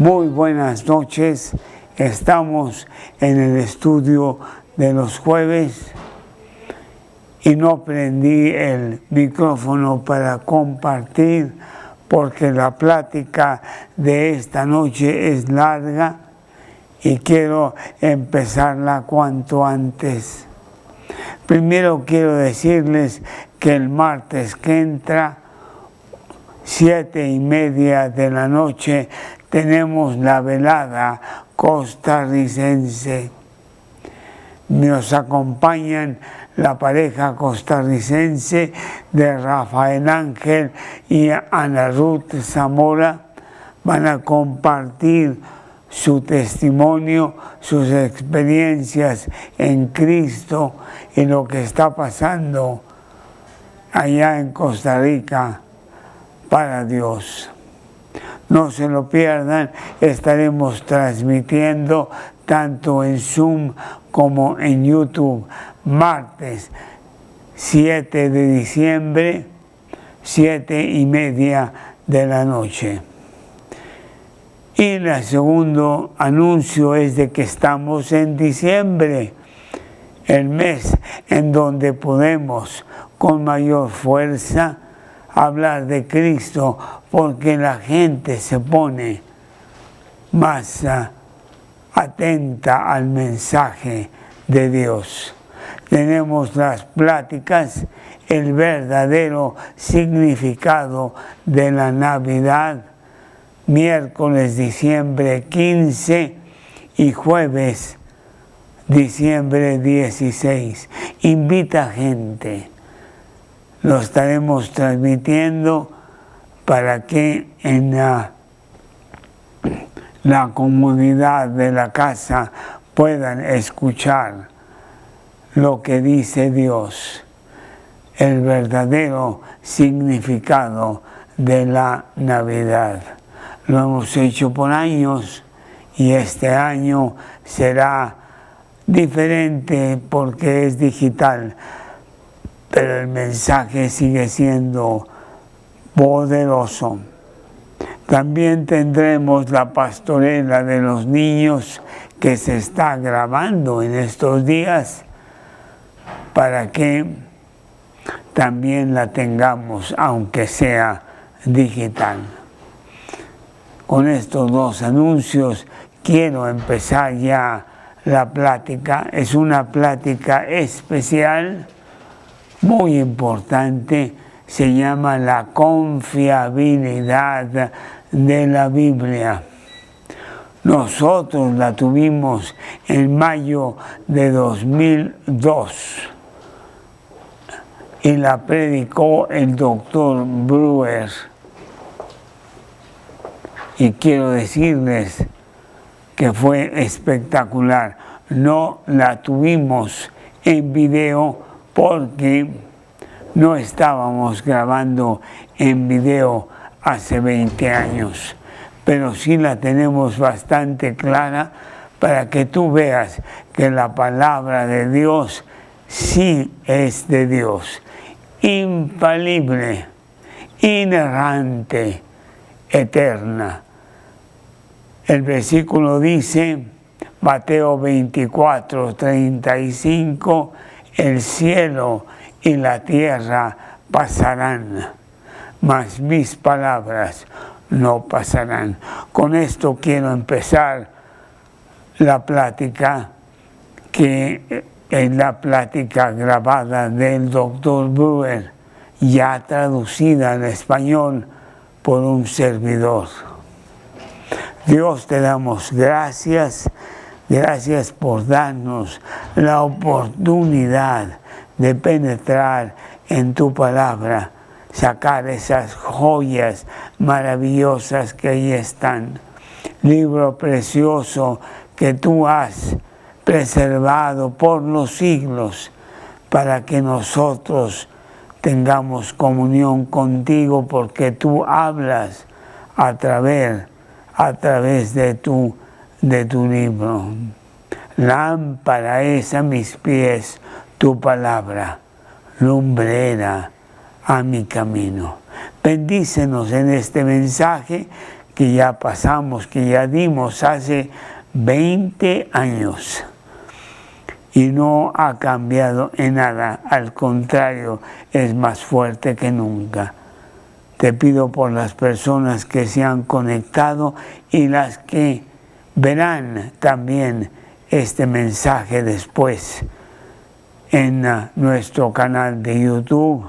Muy buenas noches. Estamos en el estudio de los jueves y no prendí el micrófono para compartir porque la plática de esta noche es larga y quiero empezarla cuanto antes. Primero quiero decirles que el martes que entra, 7:30 de la noche, tenemos la velada costarricense. Nos acompañan la pareja costarricense de Rafael Ángel y Ana Ruth Zamora. Van a compartir su testimonio, sus experiencias en Cristo y lo que está pasando allá en Costa Rica para Dios. No se lo pierdan, estaremos transmitiendo tanto en Zoom como en YouTube, martes 7 de diciembre, 7:30 de la noche. Y el segundo anuncio es de que estamos en diciembre, el mes en donde podemos con mayor fuerza hablar de Cristo, porque la gente se pone más atenta al mensaje de Dios. Tenemos las pláticas, el verdadero significado de la Navidad, miércoles diciembre 15 y jueves diciembre 16. Invita gente. Lo estaremos transmitiendo para que en la comunidad de la casa puedan escuchar lo que dice Dios, el verdadero significado de la Navidad. Lo hemos hecho por años y este año será diferente porque es digital, pero el mensaje sigue siendo poderoso. También tendremos la pastorela de los niños que se está grabando en estos días para que también la tengamos, aunque sea digital. Con estos dos anuncios quiero empezar ya la plática. Es una plática especial, muy importante. Se llama la confiabilidad de la Biblia. Nosotros la tuvimos en mayo de 2002 y la predicó el doctor Brewer. Y quiero decirles que fue espectacular. No la tuvimos en video porque no estábamos grabando en video hace 20 años, pero sí la tenemos bastante clara para que tú veas que la palabra de Dios sí es de Dios, infalible, inerrante, eterna. El versículo dice, Mateo 24:35, el cielo y la tierra pasarán, mas mis palabras no pasarán. Con esto quiero empezar la plática, que es la plática grabada del doctor Brewer, ya traducida al español por un servidor. Dios, te damos gracias, gracias por darnos la oportunidad de penetrar en tu palabra, sacar esas joyas maravillosas que ahí están. Libro precioso que tú has preservado por los siglos para que nosotros tengamos comunión contigo, porque tú hablas a través de tu libro. Lámpara es a mis pies tu palabra, lumbrera a mi camino. Bendícenos en este mensaje que ya pasamos, que ya dimos hace 20 años. Y no ha cambiado en nada, al contrario, es más fuerte que nunca. Te pido por las personas que se han conectado y las que verán también este mensaje después en nuestro canal de YouTube.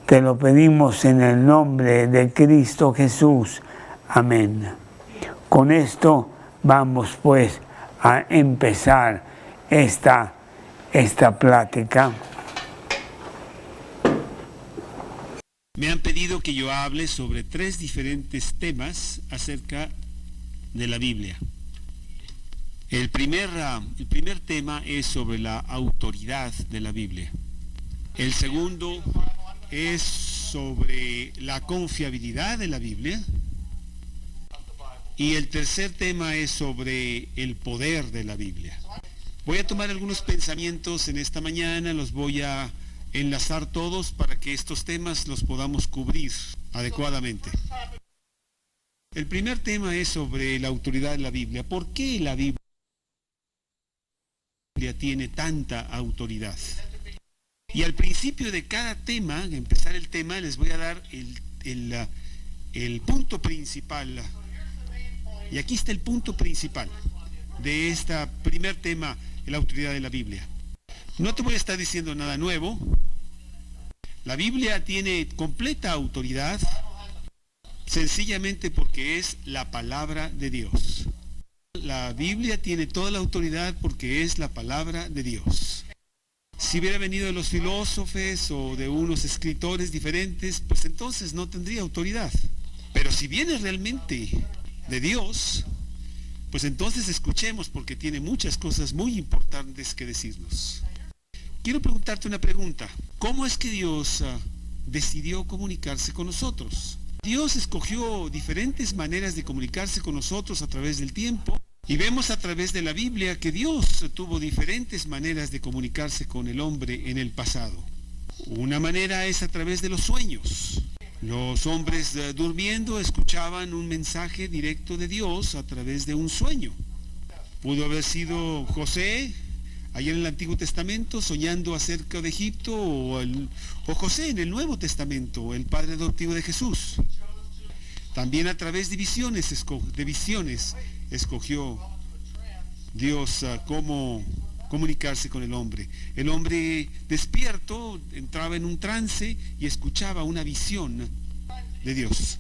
Te lo pedimos en el nombre de Cristo Jesús. Amén. Con esto vamos pues a empezar esta plática. Me han pedido que yo hable sobre 3 diferentes temas acerca de la Biblia. El primer tema es sobre la autoridad de la Biblia. El segundo es sobre la confiabilidad de la Biblia. Y el tercer tema es sobre el poder de la Biblia. Voy a tomar algunos pensamientos en esta mañana, los voy a enlazar todos para que estos temas los podamos cubrir adecuadamente. El primer tema es sobre la autoridad de la Biblia. ¿Por qué la Biblia tiene tanta autoridad? Y al principio de cada tema, al empezar el tema, les voy a dar el punto principal. Y aquí está el punto principal de este primer tema, la autoridad de la Biblia. No te voy a estar diciendo nada nuevo. La Biblia tiene completa autoridad sencillamente porque es la palabra de Dios. La Biblia tiene toda la autoridad porque es la palabra de Dios. Si hubiera venido de los filósofos o de unos escritores diferentes, pues entonces no tendría autoridad. Pero si viene realmente de Dios, pues entonces escuchemos, porque tiene muchas cosas muy importantes que decirnos. Quiero preguntarte una pregunta. ¿Cómo es que Dios decidió comunicarse con nosotros? Dios escogió diferentes maneras de comunicarse con nosotros a través del tiempo, y vemos a través de la Biblia que Dios tuvo diferentes maneras de comunicarse con el hombre en el pasado. Una manera es a través de los sueños. Los hombres durmiendo escuchaban un mensaje directo de Dios a través de un sueño. Pudo haber sido José, allá en el Antiguo Testamento, soñando acerca de Egipto, o José en el Nuevo Testamento, el padre adoptivo de Jesús. También a través de visiones escogió Dios cómo comunicarse con el hombre. El hombre despierto entraba en un trance y escuchaba una visión de Dios.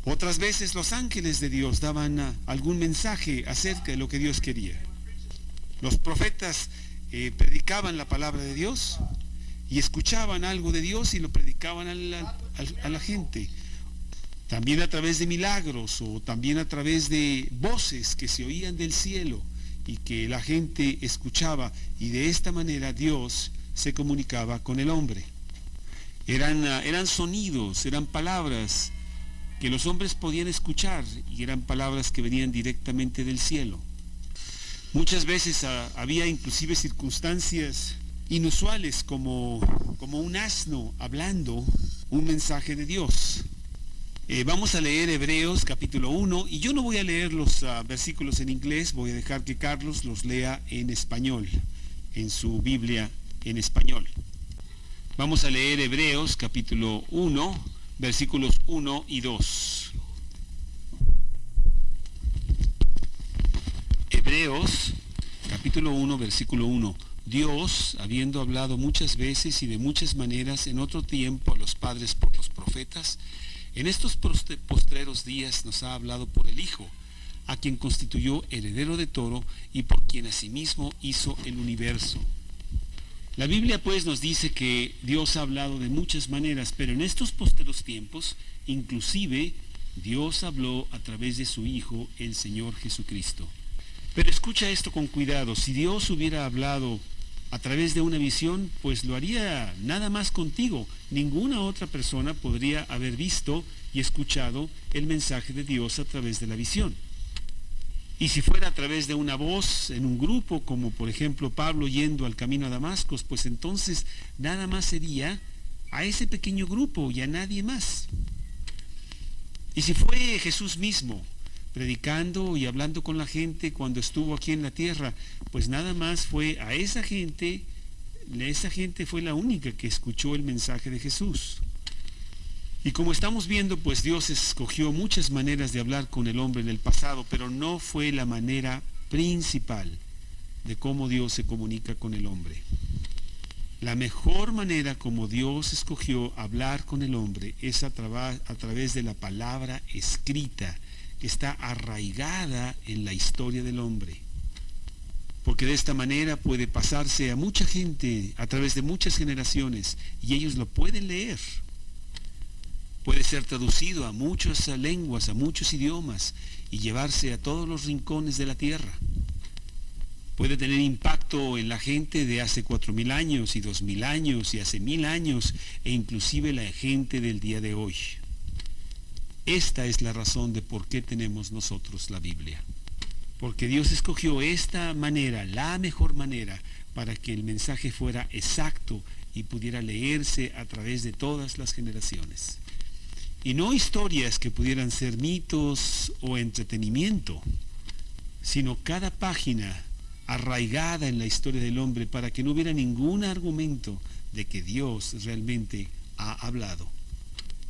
Otras veces los ángeles de Dios daban algún mensaje acerca de lo que Dios quería. Los profetas predicaban la palabra de Dios y escuchaban algo de Dios y lo predicaban a la gente. También a través de milagros, o también a través de voces que se oían del cielo y que la gente escuchaba, y de esta manera Dios se comunicaba con el hombre. Eran sonidos, eran palabras que los hombres podían escuchar, y eran palabras que venían directamente del cielo. Muchas veces había inclusive circunstancias inusuales, como un asno hablando un mensaje de Dios. Vamos a leer Hebreos capítulo 1, y yo no voy a leer los versículos en inglés, voy a dejar que Carlos los lea en español, en su Biblia en español. Vamos a leer Hebreos capítulo 1, versículos 1 y 2. Hebreos capítulo 1, versículo 1. Dios, habiendo hablado muchas veces y de muchas maneras en otro tiempo a los padres por los profetas, en estos postreros días nos ha hablado por el Hijo, a quien constituyó heredero de todo y por quien asimismo hizo el universo. La Biblia pues nos dice que Dios ha hablado de muchas maneras, pero en estos postreros tiempos, inclusive, Dios habló a través de su Hijo, el Señor Jesucristo. Pero escucha esto con cuidado. Si Dios hubiera hablado a través de una visión, pues lo haría nada más contigo. Ninguna otra persona podría haber visto y escuchado el mensaje de Dios a través de la visión. Y si fuera a través de una voz en un grupo, como por ejemplo Pablo yendo al camino a Damasco, pues entonces nada más sería a ese pequeño grupo y a nadie más. Y si fue Jesús mismo predicando y hablando con la gente cuando estuvo aquí en la tierra, pues nada más fue a esa gente fue la única que escuchó el mensaje de Jesús. Y como estamos viendo, pues Dios escogió muchas maneras de hablar con el hombre en el pasado, pero no fue la manera principal de cómo Dios se comunica con el hombre. La mejor manera como Dios escogió hablar con el hombre es a través de la palabra escrita, que está arraigada en la historia del hombre. Porque de esta manera puede pasarse a mucha gente a través de muchas generaciones y ellos lo pueden leer. Puede ser traducido a muchas lenguas, a muchos idiomas y llevarse a todos los rincones de la tierra. Puede tener impacto en la gente de hace 4.000 años y 2.000 años y hace 1.000 años e inclusive la gente del día de hoy. Esta es la razón de por qué tenemos nosotros la Biblia. Porque Dios escogió esta manera, la mejor manera, para que el mensaje fuera exacto y pudiera leerse a través de todas las generaciones. Y no historias que pudieran ser mitos o entretenimiento, sino cada página arraigada en la historia del hombre para que no hubiera ningún argumento de que Dios realmente ha hablado.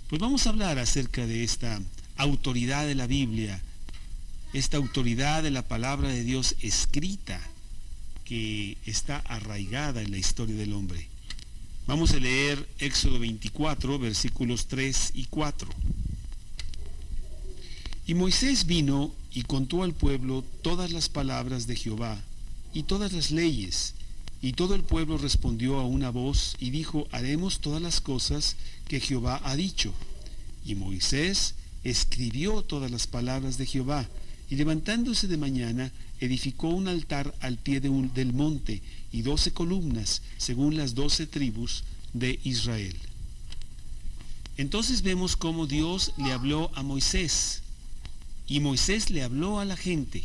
Pues vamos a hablar acerca de esta autoridad de la Biblia, esta autoridad de la palabra de Dios escrita que está arraigada en la historia del hombre. Vamos a leer Éxodo 24, versículos 3 y 4. Y Moisés vino y contó al pueblo todas las palabras de Jehová y todas las leyes, y todo el pueblo respondió a una voz y dijo: haremos todas las cosas que Jehová ha dicho. Y Moisés escribió todas las palabras de Jehová, y levantándose de mañana, edificó un altar al pie del monte, y 12 columnas, según las 12 tribus de Israel. Entonces vemos cómo Dios le habló a Moisés, y Moisés le habló a la gente.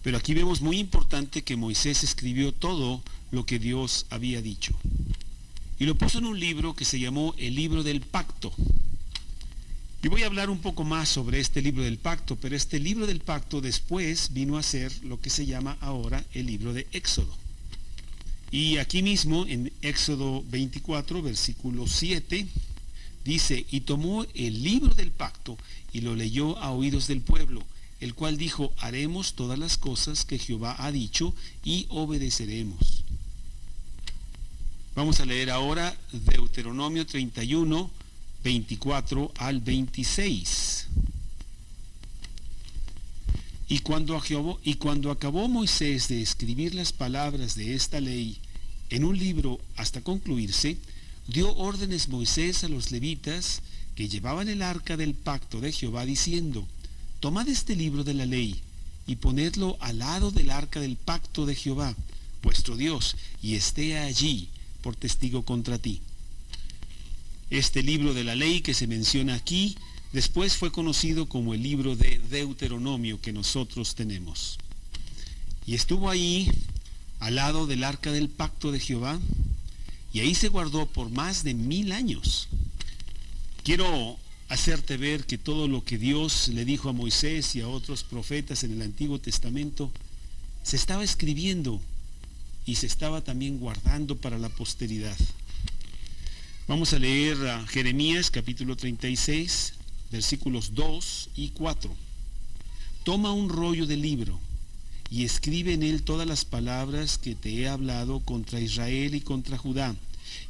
Pero aquí vemos muy importante que Moisés escribió todo lo que Dios había dicho. Y lo puso en un libro que se llamó el Libro del Pacto. Y voy a hablar un poco más sobre este Libro del Pacto, pero este Libro del Pacto después vino a ser lo que se llama ahora el Libro de Éxodo. Y aquí mismo en Éxodo 24, versículo 7, dice: y tomó el Libro del Pacto y lo leyó a oídos del pueblo, el cual dijo: haremos todas las cosas que Jehová ha dicho y obedeceremos. Vamos a leer ahora Deuteronomio 31, 24 al 26. Y cuando acabó Moisés de escribir las palabras de esta ley en un libro hasta concluirse, dio órdenes Moisés a los levitas que llevaban el arca del pacto de Jehová, diciendo: tomad este libro de la ley y ponedlo al lado del arca del pacto de Jehová, vuestro Dios, y esté allí por testigo contra ti. Este libro de la ley que se menciona aquí, después fue conocido como el libro de Deuteronomio que nosotros tenemos. Y estuvo ahí al lado del arca del pacto de Jehová, y ahí se guardó por más de 1000 años. Quiero hacerte ver que todo lo que Dios le dijo a Moisés y a otros profetas en el Antiguo Testamento se estaba escribiendo y se estaba también guardando para la posteridad. Vamos a leer a Jeremías capítulo 36, versículos 2 y 4. Toma un rollo de libro y escribe en él todas las palabras que te he hablado contra Israel y contra Judá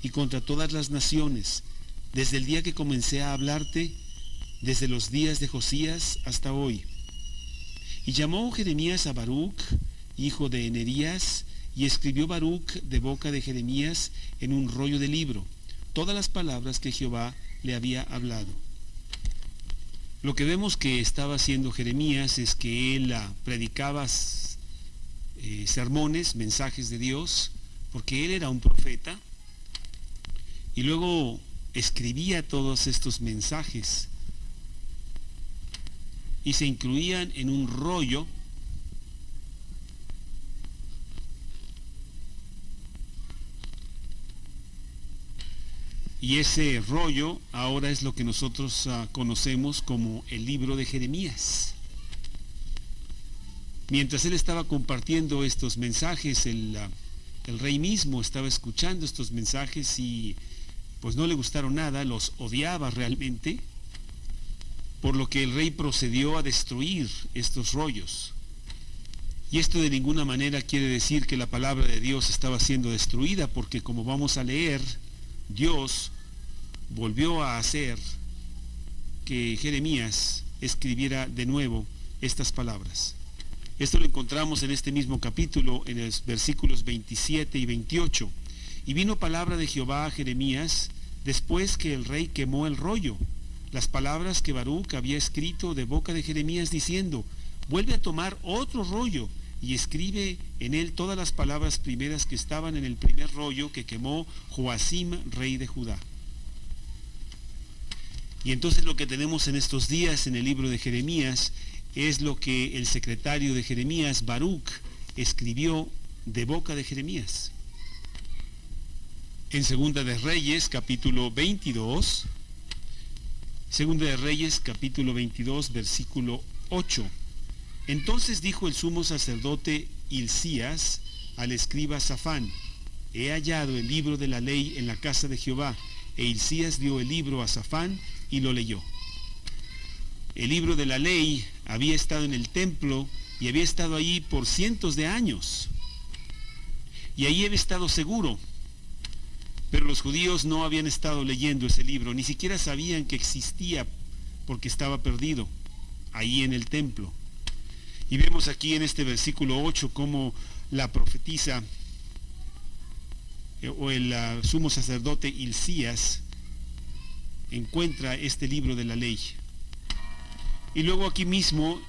y contra todas las naciones, desde el día que comencé a hablarte, desde los días de Josías hasta hoy. Y llamó Jeremías a Baruc, hijo de Nerías, y escribió Baruc de boca de Jeremías en un rollo de libro todas las palabras que Jehová le había hablado. Lo que vemos que estaba haciendo Jeremías es que él predicaba sermones, mensajes de Dios, porque él era un profeta, y luego escribía todos estos mensajes y se incluían en un rollo Y ese rollo ahora es lo que nosotros conocemos como el libro de Jeremías. Mientras él estaba compartiendo estos mensajes, el rey mismo estaba escuchando estos mensajes y pues no le gustaron nada, los odiaba realmente, por lo que el rey procedió a destruir estos rollos. Y esto de ninguna manera quiere decir que la palabra de Dios estaba siendo destruida, porque como vamos a leer, Dios volvió a hacer que Jeremías escribiera de nuevo estas palabras. Esto lo encontramos en este mismo capítulo, en los versículos 27 y 28. Y vino palabra de Jehová a Jeremías después que el rey quemó el rollo, las palabras que Baruc había escrito de boca de Jeremías, diciendo: vuelve a tomar otro rollo y escribe en él todas las palabras primeras que estaban en el primer rollo que quemó Joacim, rey de Judá. Y entonces lo que tenemos en estos días en el libro de Jeremías es lo que el secretario de Jeremías, Baruc, escribió de boca de Jeremías. En Segunda de Reyes, capítulo 22, Segunda de Reyes, capítulo 22, versículo 8. Entonces dijo el sumo sacerdote Hilcías al escriba Safán: he hallado el libro de la ley en la casa de Jehová. E Hilcías dio el libro a Safán y lo leyó. El libro de la ley había estado en el templo y había estado allí por cientos de años. Y ahí había estado seguro. Pero los judíos no habían estado leyendo ese libro, ni siquiera sabían que existía porque estaba perdido ahí en el templo. Y vemos aquí en este versículo 8 cómo la profetisa o el sumo sacerdote Hilcías encuentra este libro de la ley. Y luego aquí mismo,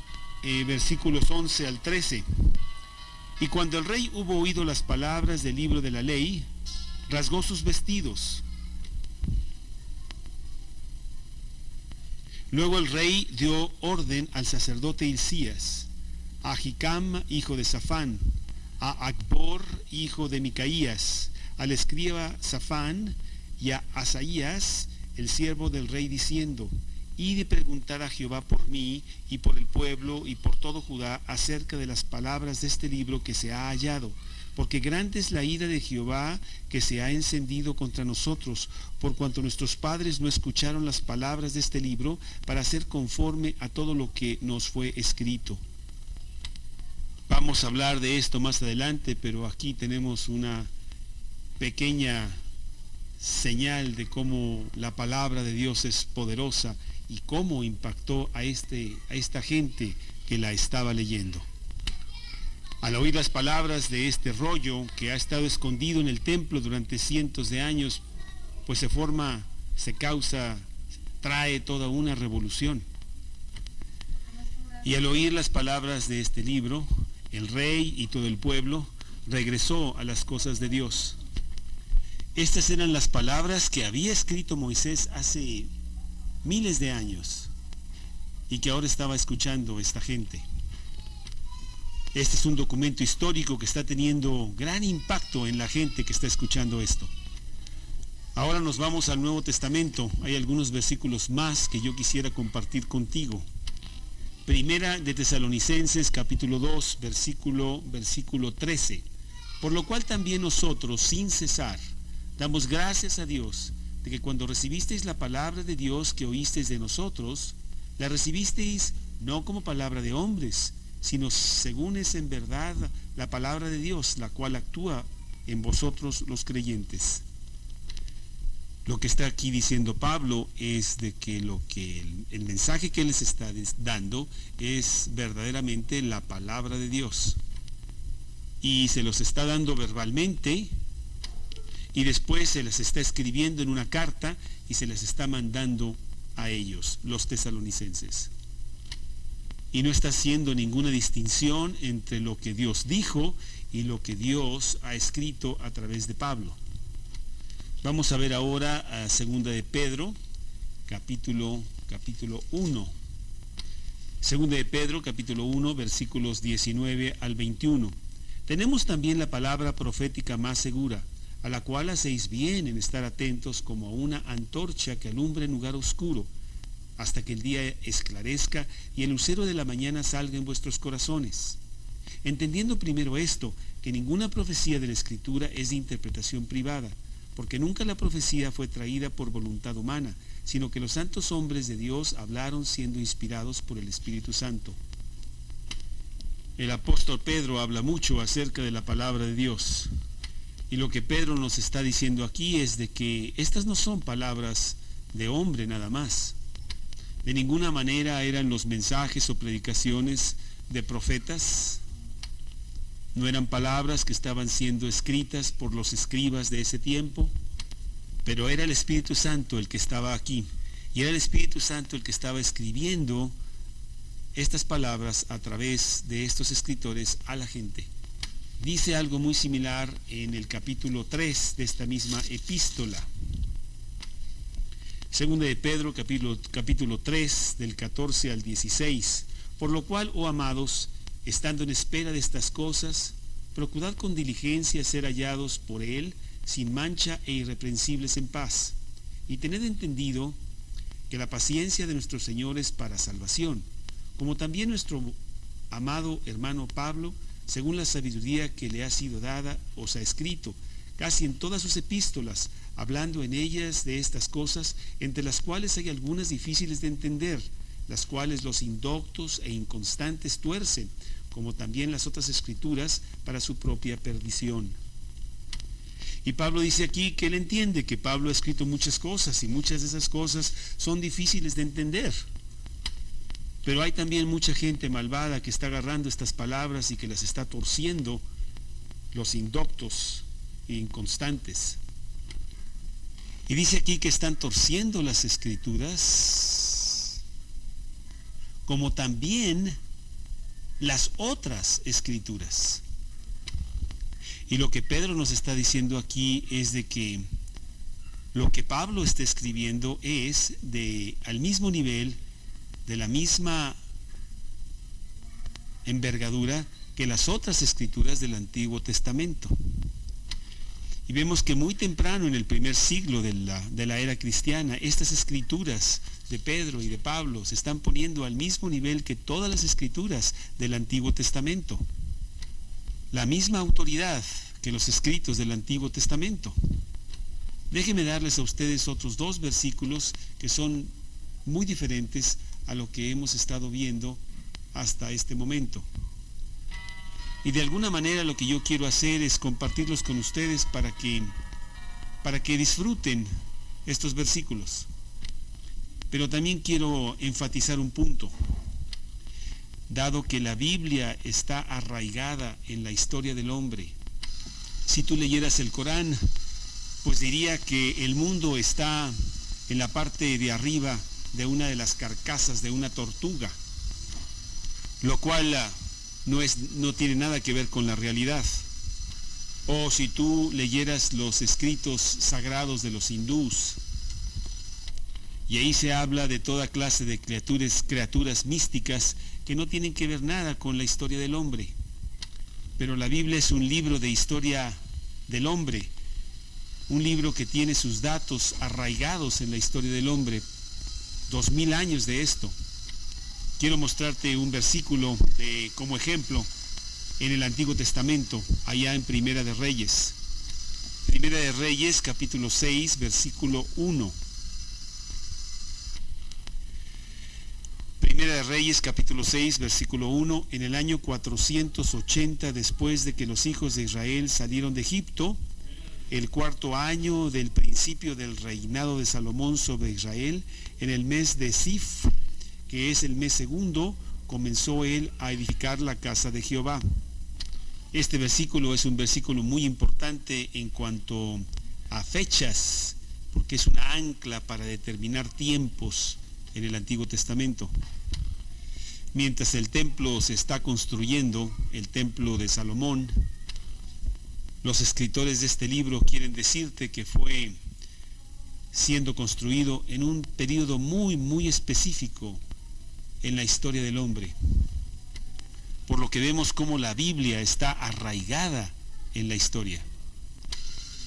versículos 11 al 13. Y cuando el rey hubo oído las palabras del libro de la ley, rasgó sus vestidos. Luego el rey dio orden al sacerdote Hilcías, a Ahicam, hijo de Safán, a Acbor, hijo de Micaías, al escriba Safán, y a Asaías, el siervo del rey, diciendo: id y preguntar a Jehová por mí y por el pueblo y por todo Judá acerca de las palabras de este libro que se ha hallado, porque grande es la ira de Jehová que se ha encendido contra nosotros, por cuanto nuestros padres no escucharon las palabras de este libro para hacer conforme a todo lo que nos fue escrito. Vamos a hablar de esto más adelante, pero aquí tenemos una pequeña señal de cómo la palabra de Dios es poderosa y cómo impactó a esta gente que la estaba leyendo. Al oír las palabras de este rollo que ha estado escondido en el templo durante cientos de años, pues trae toda una revolución. Y al oír las palabras de este libro, el rey y todo el pueblo regresó a las cosas de Dios. Estas eran las palabras que había escrito Moisés hace miles de años y que ahora estaba escuchando esta gente. Este es un documento histórico que está teniendo gran impacto en la gente que está escuchando esto. Ahora nos vamos al Nuevo Testamento. Hay algunos versículos más que yo quisiera compartir contigo. Primera de Tesalonicenses, capítulo 2, versículo 13. Por lo cual también nosotros, sin cesar, damos gracias a Dios de que cuando recibisteis la palabra de Dios que oísteis de nosotros, la recibisteis no como palabra de hombres, sino según es en verdad la palabra de Dios, la cual actúa en vosotros los creyentes. Lo que está aquí diciendo Pablo es de que el mensaje que él les está dando es verdaderamente la palabra de Dios. Y se los está dando verbalmente, y después se les está escribiendo en una carta y se les está mandando a ellos, los tesalonicenses. Y no está haciendo ninguna distinción entre lo que Dios dijo y lo que Dios ha escrito a través de Pablo. Vamos a ver ahora a Segunda de Pedro, capítulo 1. Segunda de Pedro, capítulo 1, versículos 19 al 21. Tenemos también la palabra profética más segura, a la cual hacéis bien en estar atentos como a una antorcha que alumbra en lugar oscuro, hasta que el día esclarezca y el lucero de la mañana salga en vuestros corazones. Entendiendo primero esto, que ninguna profecía de la Escritura es de interpretación privada, porque nunca la profecía fue traída por voluntad humana, sino que los santos hombres de Dios hablaron siendo inspirados por el Espíritu Santo. El apóstol Pedro habla mucho acerca de la palabra de Dios. Y lo que Pedro nos está diciendo aquí es de que estas no son palabras de hombre nada más. De ninguna manera eran los mensajes o predicaciones de profetas. No eran palabras que estaban siendo escritas por los escribas de ese tiempo, pero era el Espíritu Santo el que estaba aquí. Y era el Espíritu Santo el que estaba escribiendo estas palabras a través de estos escritores a la gente. Dice algo muy similar en el capítulo 3 de esta misma epístola. Segunda de Pedro, capítulo 3, del 14 al 16. Por lo cual, oh amados, estando en espera de estas cosas, procurad con diligencia ser hallados por Él, sin mancha e irreprensibles en paz. Y tened entendido que la paciencia de nuestro Señor es para salvación, como también nuestro amado hermano Pablo, según la sabiduría que le ha sido dada, os ha escrito, casi en todas sus epístolas, hablando en ellas de estas cosas, entre las cuales hay algunas difíciles de entender, las cuales los indoctos e inconstantes tuercen, como también las otras escrituras, para su propia perdición. Y Pablo dice aquí que él entiende que Pablo ha escrito muchas cosas, y muchas de esas cosas son difíciles de entender. Pero hay también mucha gente malvada que está agarrando estas palabras y que las está torciendo, los indoctos e inconstantes. Y dice aquí que están torciendo las escrituras, como también las otras escrituras. Y lo que Pedro nos está diciendo aquí es de que lo que Pablo está escribiendo es al mismo nivel, de la misma envergadura que las otras escrituras del Antiguo Testamento. Y vemos que muy temprano, en el primer siglo de la era cristiana, estas escrituras de Pedro y de Pablo se están poniendo al mismo nivel que todas las escrituras del Antiguo Testamento. La misma autoridad que los escritos del Antiguo Testamento. Déjenme darles a ustedes otros dos versículos que son muy diferentes a lo que hemos estado viendo hasta este momento. Y de alguna manera lo que yo quiero hacer es compartirlos con ustedes para que disfruten estos versículos. Pero también quiero enfatizar un punto. Dado que la Biblia está arraigada en la historia del hombre, si tú leyeras el Corán, pues diría que el mundo está en la parte de arriba de una de las carcasas de una tortuga, lo cual no tiene nada que ver con la realidad. O si tú leyeras los escritos sagrados de los hindús, y ahí se habla de toda clase de criaturas místicas que no tienen que ver nada con la historia del hombre. Pero la Biblia es un libro de historia del hombre, un libro que tiene sus datos arraigados en la historia del hombre. 2000 años de esto. Quiero mostrarte un versículo como ejemplo en el Antiguo Testamento, allá en Primera de Reyes. Primera de Reyes, capítulo 6, versículo 1. Primera de Reyes, capítulo 6, versículo 1. En el año 480 después de que los hijos de Israel salieron de Egipto, el cuarto año del principio del reinado de Salomón sobre Israel, en el mes de Sif, que es el mes segundo, comenzó él a edificar la casa de Jehová. Este versículo es un versículo muy importante en cuanto a fechas, porque es una ancla para determinar tiempos en el Antiguo Testamento. Mientras el templo se está construyendo, el templo de Salomón, los escritores de este libro quieren decirte que fue siendo construido en un periodo muy, muy específico en la historia del hombre. Por lo que vemos cómo la Biblia está arraigada en la historia.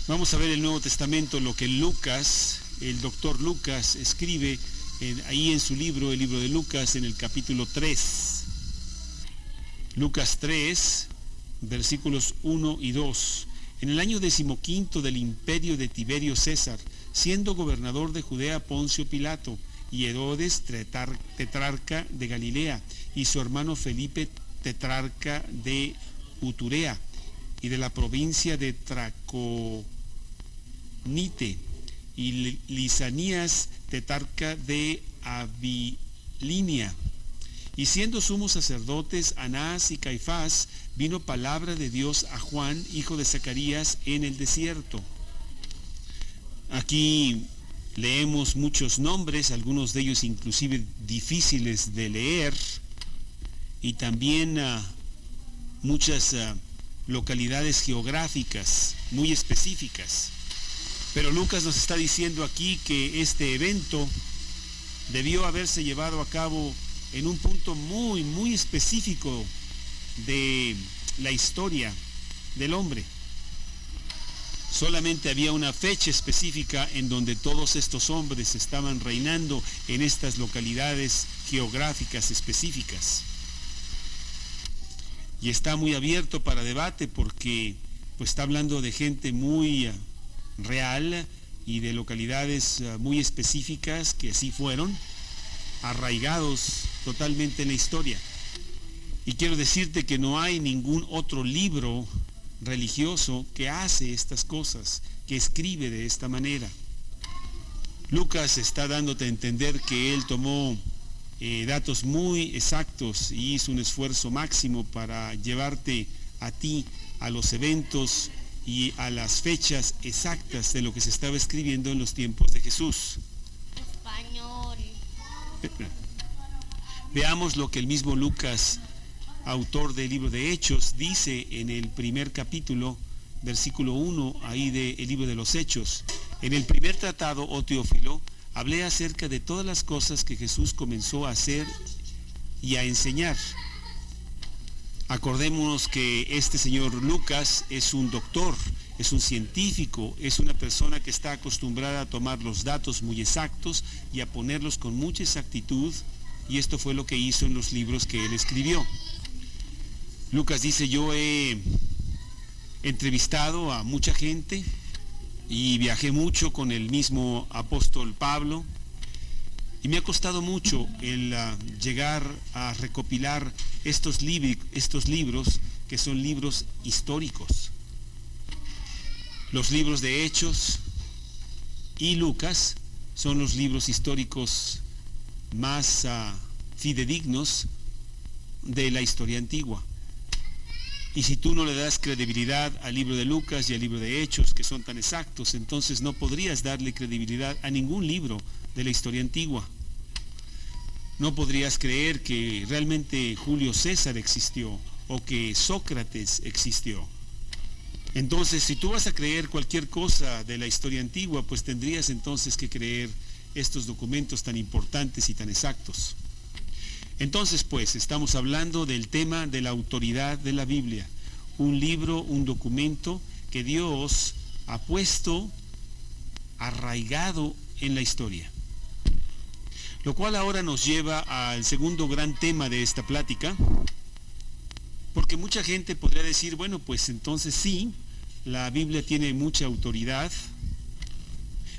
Vamos a ver el Nuevo Testamento, lo que Lucas, el doctor Lucas, escribe ahí en su libro, el libro de Lucas, en el capítulo 3. Lucas 3, versículos 1 y 2. En el año 15 del imperio de Tiberio César, siendo gobernador de Judea Poncio Pilato, y Herodes, tetrarca de Galilea, y su hermano Felipe, tetrarca de Uturea, y de la provincia de Traconite, y Lisanías, tetrarca de Abilinia. Y siendo sumos sacerdotes Anás y Caifás, vino palabra de Dios a Juan, hijo de Zacarías, en el desierto. Aquí leemos muchos nombres, algunos de ellos inclusive difíciles de leer, y también muchas localidades geográficas muy específicas. Pero Lucas nos está diciendo aquí que este evento debió haberse llevado a cabo en un punto muy, muy específico de la historia del hombre. Solamente había una fecha específica en donde todos estos hombres estaban reinando en estas localidades geográficas específicas. Y está muy abierto para debate porque pues está hablando de gente muy real y de localidades muy específicas que así fueron, arraigados totalmente en la historia. Y quiero decirte que no hay ningún otro libro religioso que hace estas cosas, que escribe de esta manera. Lucas está dándote a entender que él tomó datos muy exactos y hizo un esfuerzo máximo para llevarte a ti a los eventos y a las fechas exactas de lo que se estaba escribiendo en los tiempos de Jesús. Español. Veamos lo que el mismo Lucas, autor del libro de Hechos, dice en el primer capítulo, versículo 1, ahí del libro de los Hechos. En el primer tratado, oh Teófilo, hablé acerca de todas las cosas que Jesús comenzó a hacer y a enseñar. Acordémonos que este señor Lucas es un doctor, es un científico, es una persona que está acostumbrada a tomar los datos muy exactos y a ponerlos con mucha exactitud, y esto fue lo que hizo en los libros que él escribió. Lucas dice: yo he entrevistado a mucha gente y viajé mucho con el mismo apóstol Pablo, y me ha costado mucho el llegar a recopilar estos libros que son libros históricos. Los libros de Hechos y Lucas son los libros históricos más fidedignos de la historia antigua. Y si tú no le das credibilidad al libro de Lucas y al libro de Hechos, que son tan exactos, entonces no podrías darle credibilidad a ningún libro de la historia antigua. No podrías creer que realmente Julio César existió o que Sócrates existió. Entonces, si tú vas a creer cualquier cosa de la historia antigua, pues tendrías entonces que creer estos documentos tan importantes y tan exactos. Entonces, pues, estamos hablando del tema de la autoridad de la Biblia, un libro, un documento que Dios ha puesto arraigado en la historia. Lo cual ahora nos lleva al segundo gran tema de esta plática, porque mucha gente podría decir, bueno, pues entonces sí, la Biblia tiene mucha autoridad,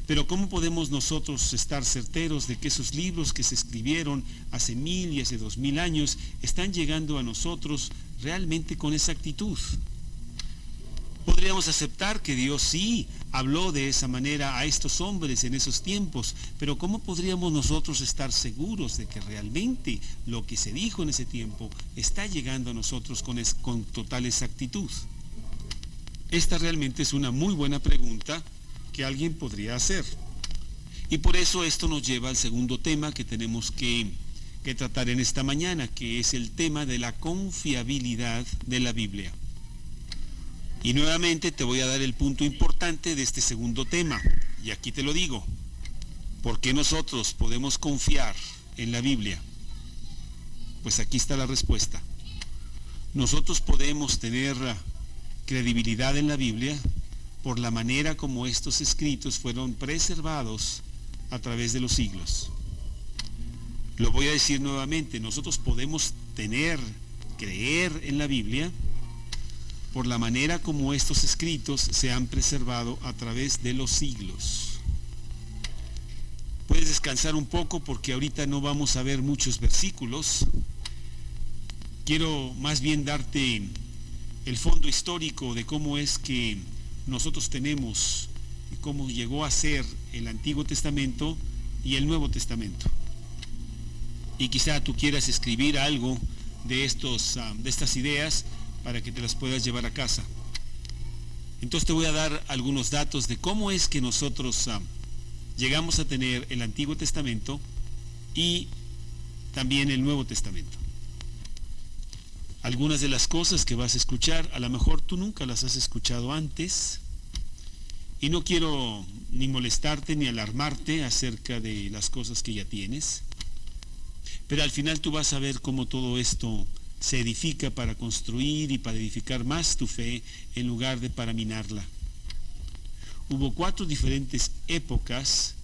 pero ¿cómo podemos nosotros estar certeros de que esos libros que se escribieron hace 1000 y hace 2000 años están llegando a nosotros realmente con exactitud? Podríamos aceptar que Dios sí habló de esa manera a estos hombres en esos tiempos, pero ¿cómo podríamos nosotros estar seguros de que realmente lo que se dijo en ese tiempo está llegando a nosotros con total exactitud? Esta realmente es una muy buena pregunta que alguien podría hacer. Y por eso esto nos lleva al segundo tema que tenemos que tratar en esta mañana, que es el tema de la confiabilidad de la Biblia. Y nuevamente te voy a dar el punto importante de este segundo tema, y aquí te lo digo. ¿Por qué nosotros podemos confiar en la Biblia? Pues aquí está la respuesta. Nosotros podemos tener credibilidad en la Biblia por la manera como estos escritos fueron preservados a través de los siglos. Lo voy a decir nuevamente, nosotros podemos creer en la Biblia por la manera como estos escritos se han preservado a través de los siglos. Puedes descansar un poco porque ahorita no vamos a ver muchos versículos. Quiero más bien darte el fondo histórico de cómo es que nosotros tenemos y cómo llegó a ser el Antiguo Testamento y el Nuevo Testamento. Y quizá tú quieras escribir algo de estas ideas para que te las puedas llevar a casa. Entonces te voy a dar algunos datos de cómo es que nosotros llegamos a tener el Antiguo Testamento y también el Nuevo Testamento. Algunas de las cosas que vas a escuchar, a lo mejor tú nunca las has escuchado antes, y no quiero ni molestarte ni alarmarte acerca de las cosas que ya tienes, pero al final tú vas a ver cómo todo esto se edifica para construir y para edificar más tu fe en lugar de para minarla. Hubo 4 diferentes épocas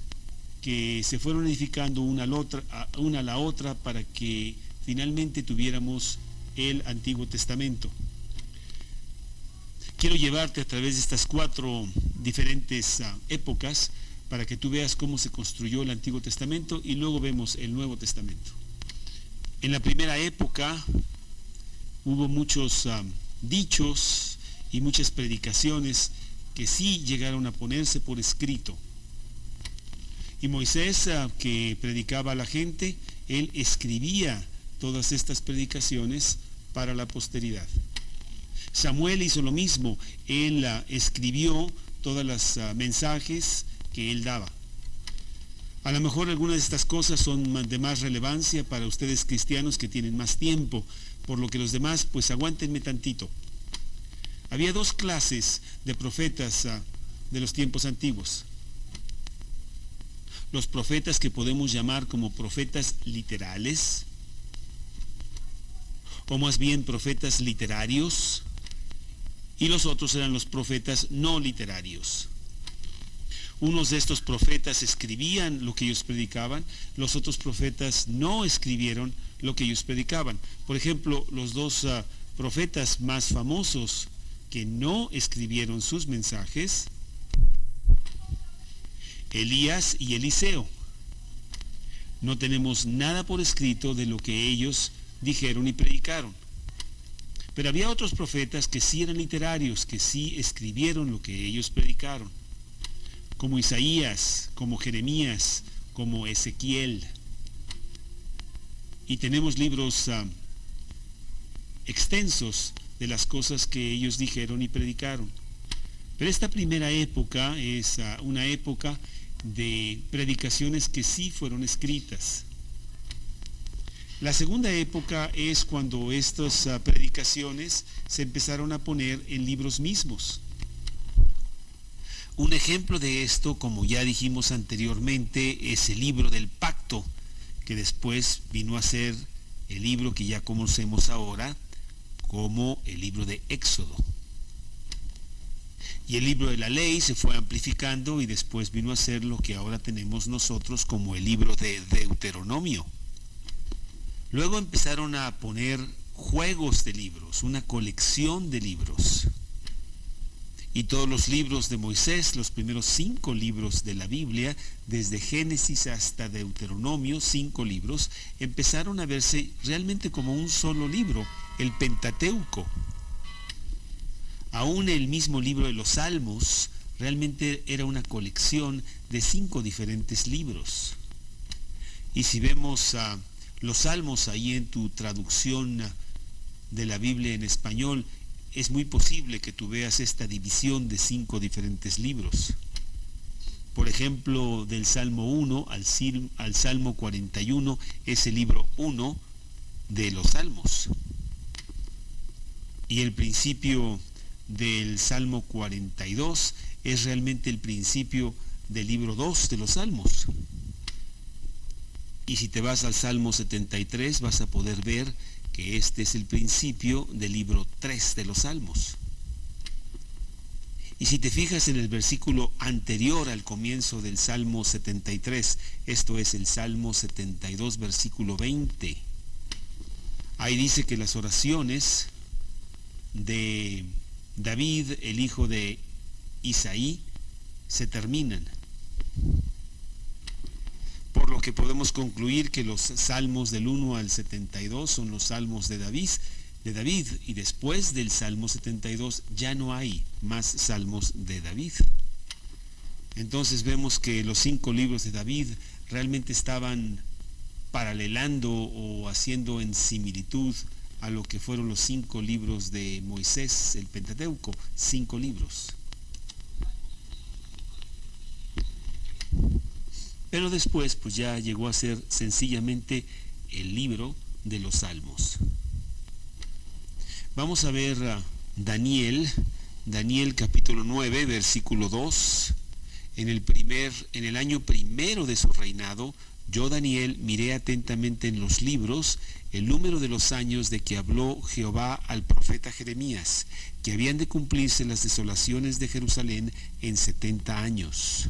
que se fueron edificando una a la otra para que finalmente tuviéramos el Antiguo Testamento. Quiero llevarte a través de estas 4 diferentes épocas para que tú veas cómo se construyó el Antiguo Testamento y luego vemos el Nuevo Testamento. En la primera época hubo muchos dichos y muchas predicaciones que sí llegaron a ponerse por escrito. Y Moisés, que predicaba a la gente, él escribía todas estas predicaciones para la posteridad. Samuel hizo lo mismo, él escribió todos los mensajes que él daba. A lo mejor algunas de estas cosas son de más relevancia para ustedes cristianos que tienen más tiempo, por lo que los demás, pues aguántenme tantito. Había 2 clases de profetas de los tiempos antiguos. Los profetas que podemos llamar como profetas literales, o más bien profetas literarios, y los otros eran los profetas no literarios. Unos de estos profetas escribían lo que ellos predicaban, los otros profetas no escribieron lo que ellos predicaban. Por ejemplo, los 2 profetas más famosos que no escribieron sus mensajes, Elías y Eliseo. No tenemos nada por escrito de lo que ellos dijeron y predicaron. Pero había otros profetas que sí eran literarios, que sí escribieron lo que ellos predicaron, como Isaías, como Jeremías, como Ezequiel. Y tenemos libros extensos de las cosas que ellos dijeron y predicaron. Pero esta primera época es una época de predicaciones que sí fueron escritas. La segunda época es cuando estas predicaciones se empezaron a poner en libros mismos. Un ejemplo de esto, como ya dijimos anteriormente, es el libro del pacto, que después vino a ser el libro que ya conocemos ahora como el libro de Éxodo. Y el libro de la ley se fue amplificando y después vino a ser lo que ahora tenemos nosotros como el libro de Deuteronomio. Luego empezaron a poner juegos de libros, una colección de libros. Y todos los libros de Moisés, los primeros 5 libros de la Biblia, desde Génesis hasta Deuteronomio, 5 libros, empezaron a verse realmente como un solo libro, el Pentateuco. Aún el mismo libro de los Salmos realmente era una colección de 5 diferentes libros. Y si vemos los Salmos ahí en tu traducción de la Biblia en español, es muy posible que tú veas esta división de 5 diferentes libros. Por ejemplo, del Salmo 1 al Salmo 41 es el libro 1 de los Salmos. Y el principio del Salmo 42 es realmente el principio del libro 2 de los Salmos. Y si te vas al Salmo 73 vas a poder ver que este es el principio del libro 3 de los Salmos. Y si te fijas en el versículo anterior al comienzo del Salmo 73, esto es el Salmo 72, versículo 20, ahí dice que las oraciones de David, el hijo de Isaí, se terminan. Por lo que podemos concluir que los salmos del 1 al 72 son los salmos de David, y después del Salmo 72 ya no hay más salmos de David. Entonces vemos que los 5 libros de David realmente estaban paralelando o haciendo en similitud a lo que fueron los 5 libros de Moisés, el Pentateuco, 5 libros. Pero después pues ya llegó a ser sencillamente el libro de los Salmos. Vamos a ver a Daniel capítulo 9, versículo 2. En el año primero de su reinado, yo, Daniel, miré atentamente en los libros el número de los años de que habló Jehová al profeta Jeremías, que habían de cumplirse las desolaciones de Jerusalén en 70 años.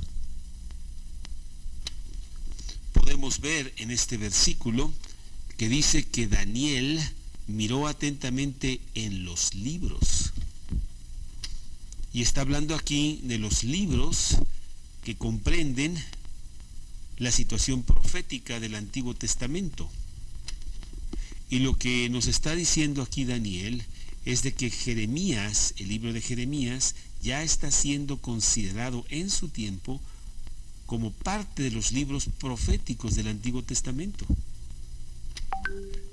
Podemos ver en este versículo que dice que Daniel miró atentamente en los libros. Y está hablando aquí de los libros que comprenden la situación profética del Antiguo Testamento. Y lo que nos está diciendo aquí Daniel es de que Jeremías, el libro de Jeremías, ya está siendo considerado en su tiempo como parte de los libros proféticos del Antiguo Testamento.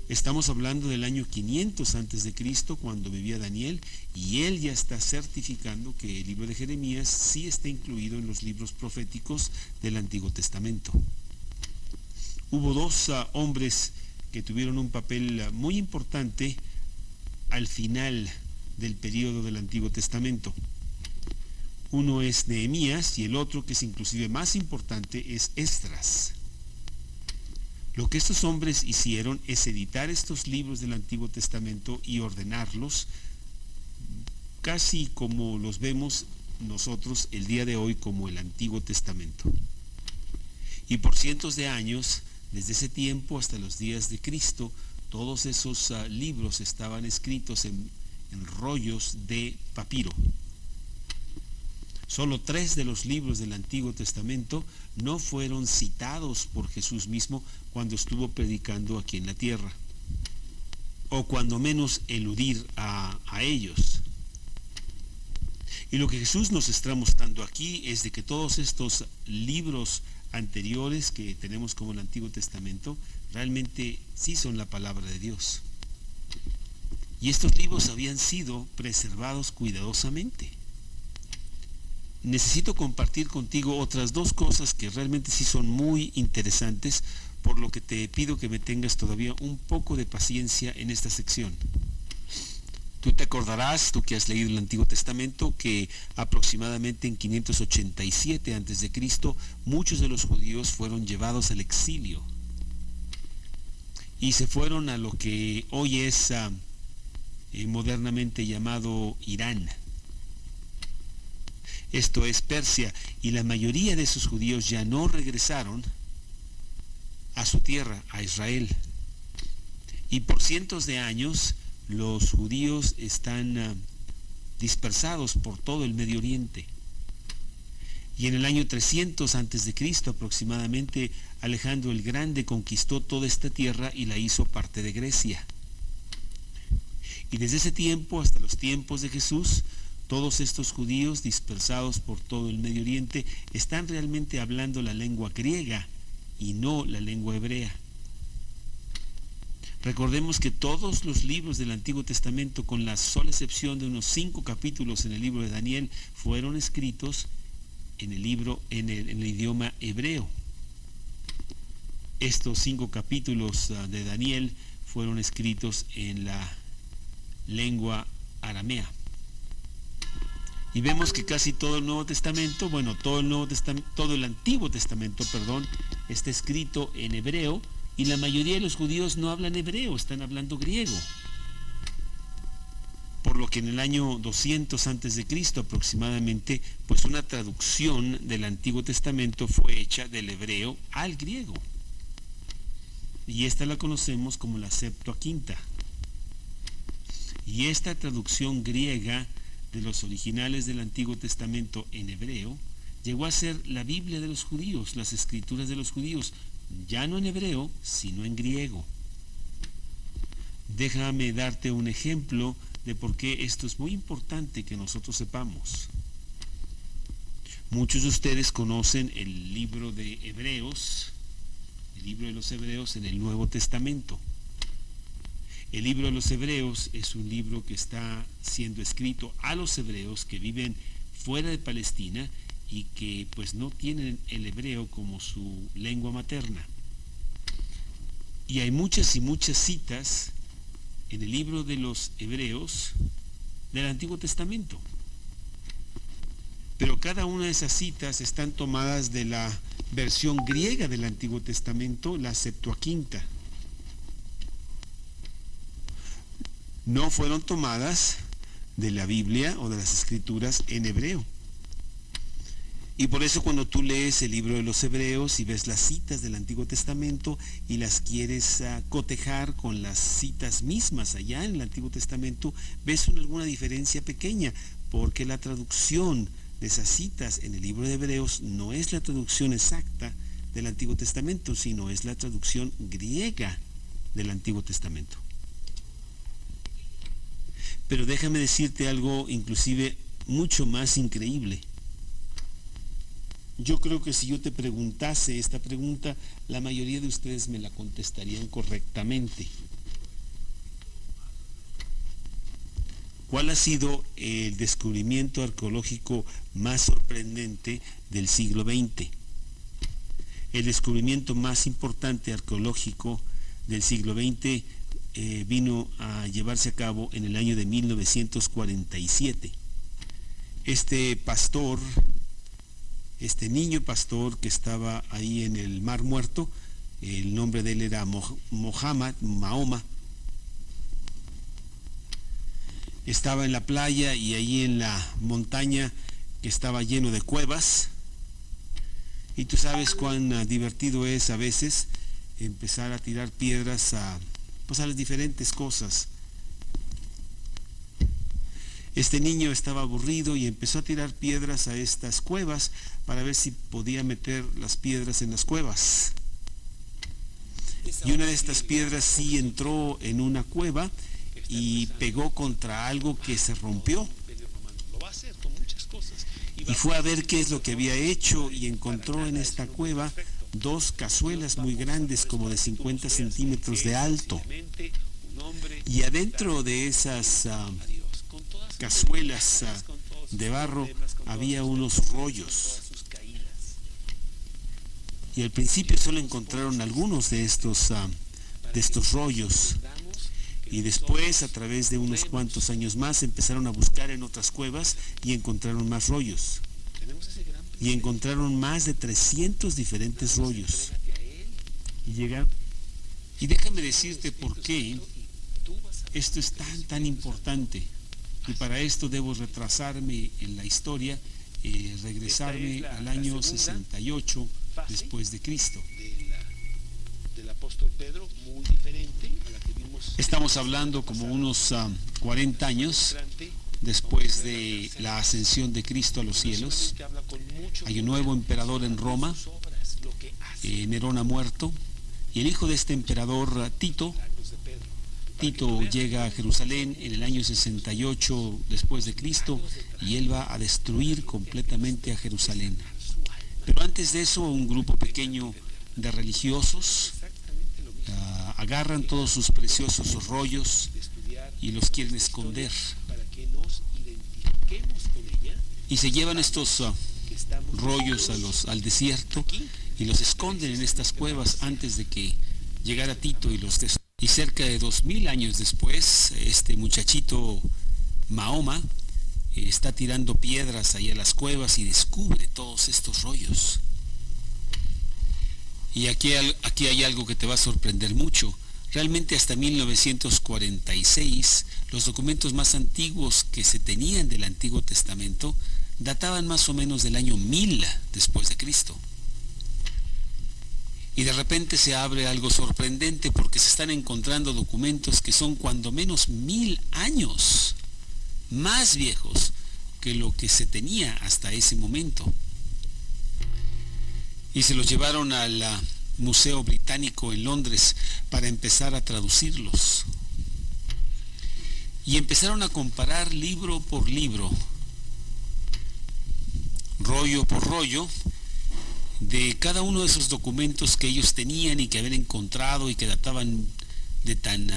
Estamos hablando del año 500 antes de Cristo, cuando vivía Daniel, y él ya está certificando que el libro de Jeremías sí está incluido en los libros proféticos del Antiguo Testamento. Hubo 2 hombres que tuvieron un papel muy importante al final del periodo del Antiguo Testamento. Uno es Nehemías y el otro, que es inclusive más importante, es Esdras. Lo que estos hombres hicieron es editar estos libros del Antiguo Testamento y ordenarlos, casi como los vemos nosotros el día de hoy como el Antiguo Testamento. Y por cientos de años, desde ese tiempo hasta los días de Cristo, todos esos libros estaban escritos en rollos de papiro. Solo 3 de los libros del Antiguo Testamento no fueron citados por Jesús mismo cuando estuvo predicando aquí en la tierra, o cuando menos eludir a ellos. Y lo que Jesús nos está mostrando aquí es de que todos estos libros anteriores que tenemos como el Antiguo Testamento realmente sí son la palabra de Dios. Y estos libros habían sido preservados cuidadosamente. Necesito compartir contigo otras 2 cosas que realmente sí son muy interesantes, por lo que te pido que me tengas todavía un poco de paciencia en esta sección. Tú te acordarás, tú que has leído el Antiguo Testamento, que aproximadamente en 587 a.C., muchos de los judíos fueron llevados al exilio y se fueron a lo que hoy es modernamente llamado Irán. Esto es Persia, y la mayoría de esos judíos ya no regresaron a su tierra, a Israel. Y por cientos de años los judíos están dispersados por todo el Medio Oriente. Y en el año 300 antes de Cristo aproximadamente, Alejandro el Grande conquistó toda esta tierra y la hizo parte de Grecia. Y desde ese tiempo hasta los tiempos de Jesús, todos estos judíos dispersados por todo el Medio Oriente están realmente hablando la lengua griega y no la lengua hebrea. Recordemos que todos los libros del Antiguo Testamento, con la sola excepción de unos 5 capítulos en el libro de Daniel, fueron escritos en el idioma hebreo. Estos 5 capítulos de Daniel fueron escritos en la lengua aramea. Y vemos que casi todo el Nuevo Testamento, todo el Antiguo Testamento, está escrito en hebreo, y la mayoría de los judíos no hablan hebreo, están hablando griego. por lo que en el año 200 antes de Cristo aproximadamente, pues una traducción del Antiguo Testamento fue hecha del hebreo al griego. Y esta la conocemos como la Septuaginta. Y esta traducción griega de los originales del Antiguo Testamento en hebreo llegó a ser la Biblia de los judíos, las escrituras de los judíos, ya no en hebreo, sino en griego. Déjame darte un ejemplo de por qué esto es muy importante que nosotros sepamos. Muchos de ustedes conocen el libro de Hebreos, el libro de los Hebreos en el Nuevo Testamento. El libro de los Hebreos es un libro que está siendo escrito a los hebreos que viven fuera de Palestina y que pues no tienen el hebreo como su lengua materna. Y hay muchas y muchas citas en el libro de los Hebreos del Antiguo Testamento. Pero cada una de esas citas están tomadas de la versión griega del Antiguo Testamento, la Septuaginta. No fueron tomadas de la Biblia o de las Escrituras en hebreo. Y por eso cuando tú lees el libro de los Hebreos y ves las citas del Antiguo Testamento y las quieres cotejar con las citas mismas allá en el Antiguo Testamento, ves alguna diferencia pequeña, porque la traducción de esas citas en el libro de Hebreos no es la traducción exacta del Antiguo Testamento, sino es la traducción griega del Antiguo Testamento. Pero déjame decirte algo inclusive mucho más increíble. Yo creo que si yo te preguntase esta pregunta, la mayoría de ustedes me la contestarían correctamente. ¿Cuál ha sido el descubrimiento arqueológico más sorprendente del siglo XX? El descubrimiento más importante arqueológico del siglo XX vino a llevarse a cabo en el año de 1947. Este pastor, este niño pastor que estaba ahí en el Mar Muerto, el nombre de él era Mahoma, estaba en la playa y ahí en la montaña que estaba lleno de cuevas, y tú sabes cuán divertido es a veces empezar a tirar piedras a las diferentes cosas. Este niño estaba aburrido y empezó a tirar piedras a estas cuevas para ver si podía meter las piedras en las cuevas. Y una de estas piedras sí entró en una cueva y pegó contra algo que se rompió. Y fue a ver qué es lo que había hecho y encontró en esta cueva 2 cazuelas muy grandes, como de 50 centímetros de alto. Y adentro de esas cazuelas de barro había unos rollos. Y al principio solo encontraron algunos de estos rollos. Y después, a través de unos cuantos años más, empezaron a buscar en otras cuevas y encontraron más rollos. Y encontraron más de 300 diferentes rollos. Y déjame decirte por qué esto es tan importante. Y para esto debo retrasarme en la historia, regresarme al año 68 después de Cristo. Del apóstol Pedro, muy diferente a la que vimos. Estamos hablando como unos 40 años después de la ascensión de Cristo a los cielos. Hay un nuevo emperador en Roma, Nerón ha muerto, y el hijo de este emperador, Tito llega a Jerusalén en el año 68 después de Cristo, y él va a destruir completamente a Jerusalén. Pero antes de eso, un grupo pequeño de religiosos agarran todos sus preciosos rollos y los quieren esconder. Y se llevan estos rollos al desierto y los esconden en estas cuevas antes de que llegara Tito y los destruyera. Y cerca de 2000 años después, este muchachito Mahoma está tirando piedras ahí a las cuevas y descubre todos estos rollos. Y aquí hay algo que te va a sorprender mucho. Realmente hasta 1946, los documentos más antiguos que se tenían del Antiguo Testamento databan más o menos del año 1000 después de Cristo. Y de repente se abre algo sorprendente porque se están encontrando documentos que son cuando menos 1000 años más viejos que lo que se tenía hasta ese momento. Y se los llevaron al Museo Británico en Londres para empezar a traducirlos. Y empezaron a comparar libro por libro, rollo por rollo, de cada uno de esos documentos que ellos tenían y que habían encontrado y que databan de tan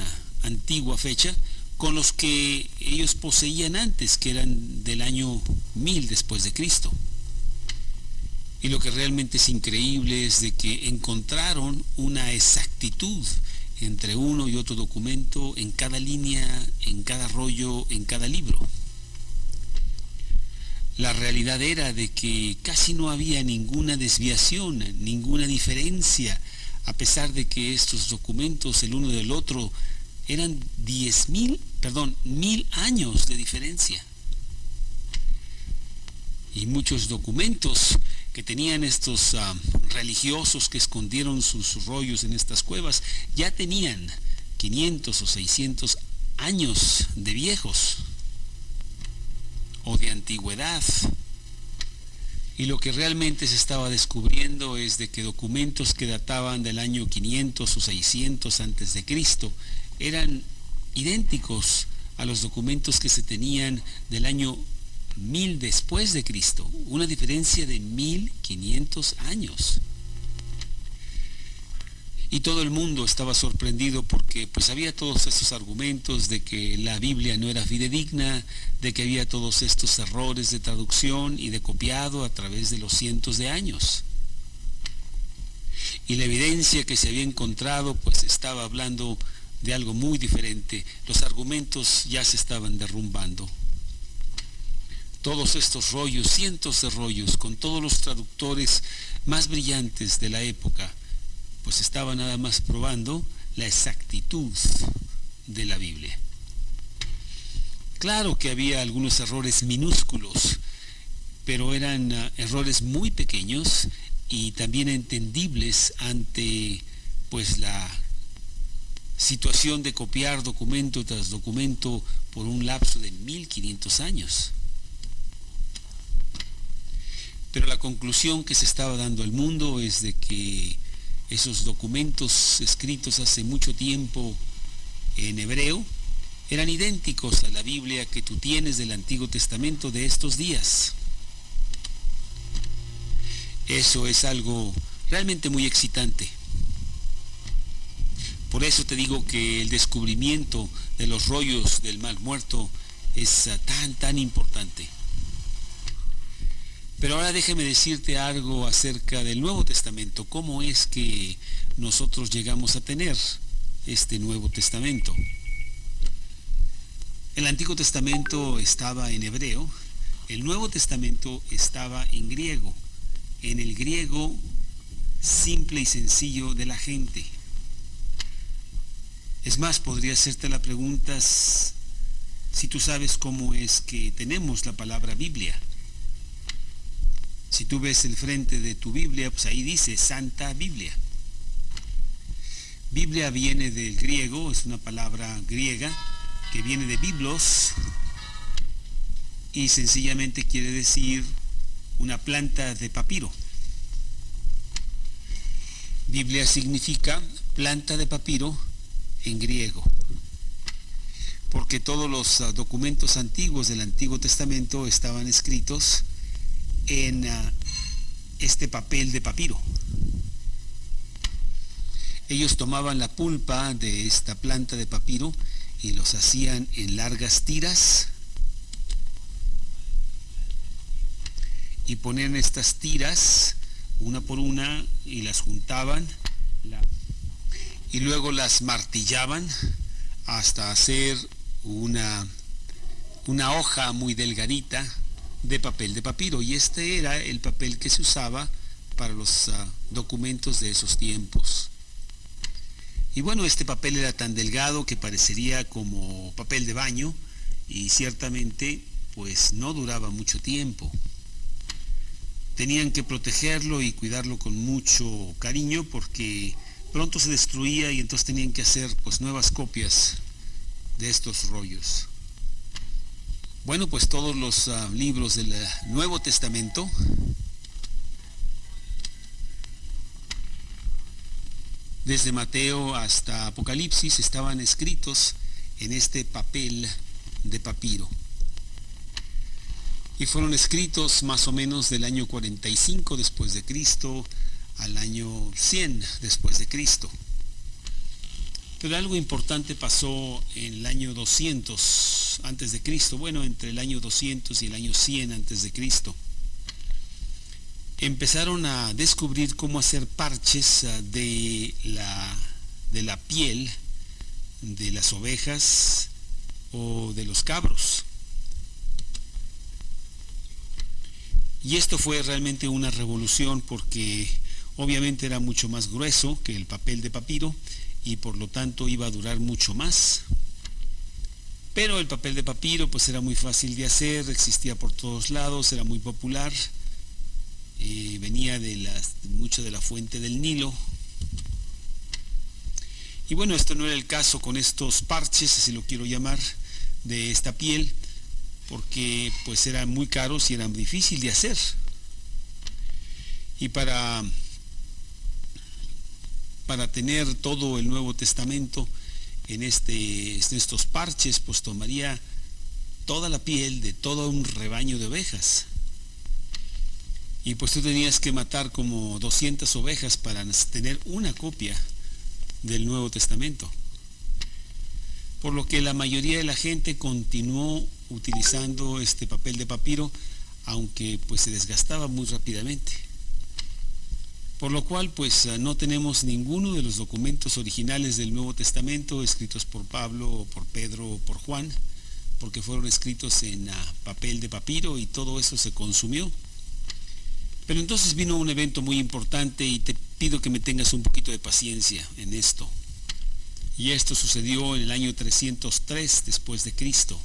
antigua fecha, con los que ellos poseían antes, que eran del año 1000 después de Cristo. Y lo que realmente es increíble es de que encontraron una exactitud entre uno y otro documento en cada línea, en cada rollo, en cada libro. La realidad era de que casi no había ninguna desviación, ninguna diferencia, a pesar de que estos documentos, el uno del otro, eran 1000 años de diferencia. Y muchos documentos que tenían estos religiosos que escondieron sus rollos en estas cuevas, ya tenían 500 o 600 años de viejos o de antigüedad. Y lo que realmente se estaba descubriendo es de que documentos que databan del año 500 o 600 antes de Cristo eran idénticos a los documentos que se tenían del año 1000 después de Cristo, una diferencia de 1500 años. Y todo el mundo estaba sorprendido porque pues había todos estos argumentos de que la Biblia no era fidedigna, de que había todos estos errores de traducción y de copiado a través de los cientos de años. Y la evidencia que se había encontrado pues estaba hablando de algo muy diferente. Los argumentos ya se estaban derrumbando. Todos estos rollos, cientos de rollos, con todos los traductores más brillantes de la época, pues estaba nada más probando la exactitud de la Biblia. Claro que había algunos errores minúsculos, pero eran errores muy pequeños y también entendibles ante pues la situación de copiar documento tras documento por un lapso de 1500 años. Pero la conclusión que se estaba dando al mundo es de que esos documentos escritos hace mucho tiempo en hebreo eran idénticos a la Biblia que tú tienes del Antiguo Testamento de estos días. Eso es algo realmente muy excitante. Por eso te digo que el descubrimiento de los rollos del Mar Muerto es tan importante. Pero ahora déjame decirte algo acerca del Nuevo Testamento. ¿Cómo es que nosotros llegamos a tener este Nuevo Testamento? El Antiguo Testamento estaba en hebreo, el Nuevo Testamento estaba en griego, en el griego simple y sencillo de la gente. Es más, podría hacerte la pregunta si tú sabes cómo es que tenemos la palabra Biblia. Si tú ves el frente de tu Biblia, pues ahí dice Santa Biblia. Biblia viene del griego, es una palabra griega que viene de biblos y sencillamente quiere decir una planta de papiro. Biblia significa planta de papiro en griego, porque todos los documentos antiguos del Antiguo Testamento estaban escritos en este papel de papiro. Ellos tomaban la pulpa de esta planta de papiro y los hacían en largas tiras y ponían estas tiras una por una y las juntaban y luego las martillaban hasta hacer una hoja muy delgadita de papel de papiro, y este era el papel que se usaba para los documentos de esos tiempos. Y bueno, este papel era tan delgado que parecería como papel de baño y ciertamente pues no duraba mucho tiempo. Tenían que protegerlo y cuidarlo con mucho cariño porque pronto se destruía y entonces tenían que hacer pues nuevas copias de estos rollos. Bueno, pues todos los libros del Nuevo Testamento desde Mateo hasta Apocalipsis estaban escritos en este papel de papiro. Y fueron escritos más o menos del año 45 después de Cristo al año 100 después de Cristo. Pero algo importante pasó en el año 200 antes de Cristo, bueno, entre el año 200 y el año 100 antes de Cristo. Empezaron a descubrir cómo hacer parches de la piel de las ovejas o de los cabros. Y esto fue realmente una revolución porque obviamente era mucho más grueso que el papel de papiro y por lo tanto iba a durar mucho más. Pero el papel de papiro pues era muy fácil de hacer, existía por todos lados, era muy popular. Venía mucho de la fuente del Nilo. Y bueno, esto no era el caso con estos parches, así lo quiero llamar, de esta piel, porque pues eran muy caros y eran difíciles de hacer. Y para tener todo el Nuevo Testamento en estos parches, pues tomaría toda la piel de todo un rebaño de ovejas. Y pues tú tenías que matar como 200 ovejas para tener una copia del Nuevo Testamento. Por lo que la mayoría de la gente continuó utilizando este papel de papiro, aunque pues se desgastaba muy rápidamente. Por lo cual pues no tenemos ninguno de los documentos originales del Nuevo Testamento escritos por Pablo o por Pedro o por Juan, porque fueron escritos en papel de papiro y todo eso se consumió. Pero entonces vino un evento muy importante y te pido que me tengas un poquito de paciencia en esto. Y esto sucedió en el año 303 después de Cristo.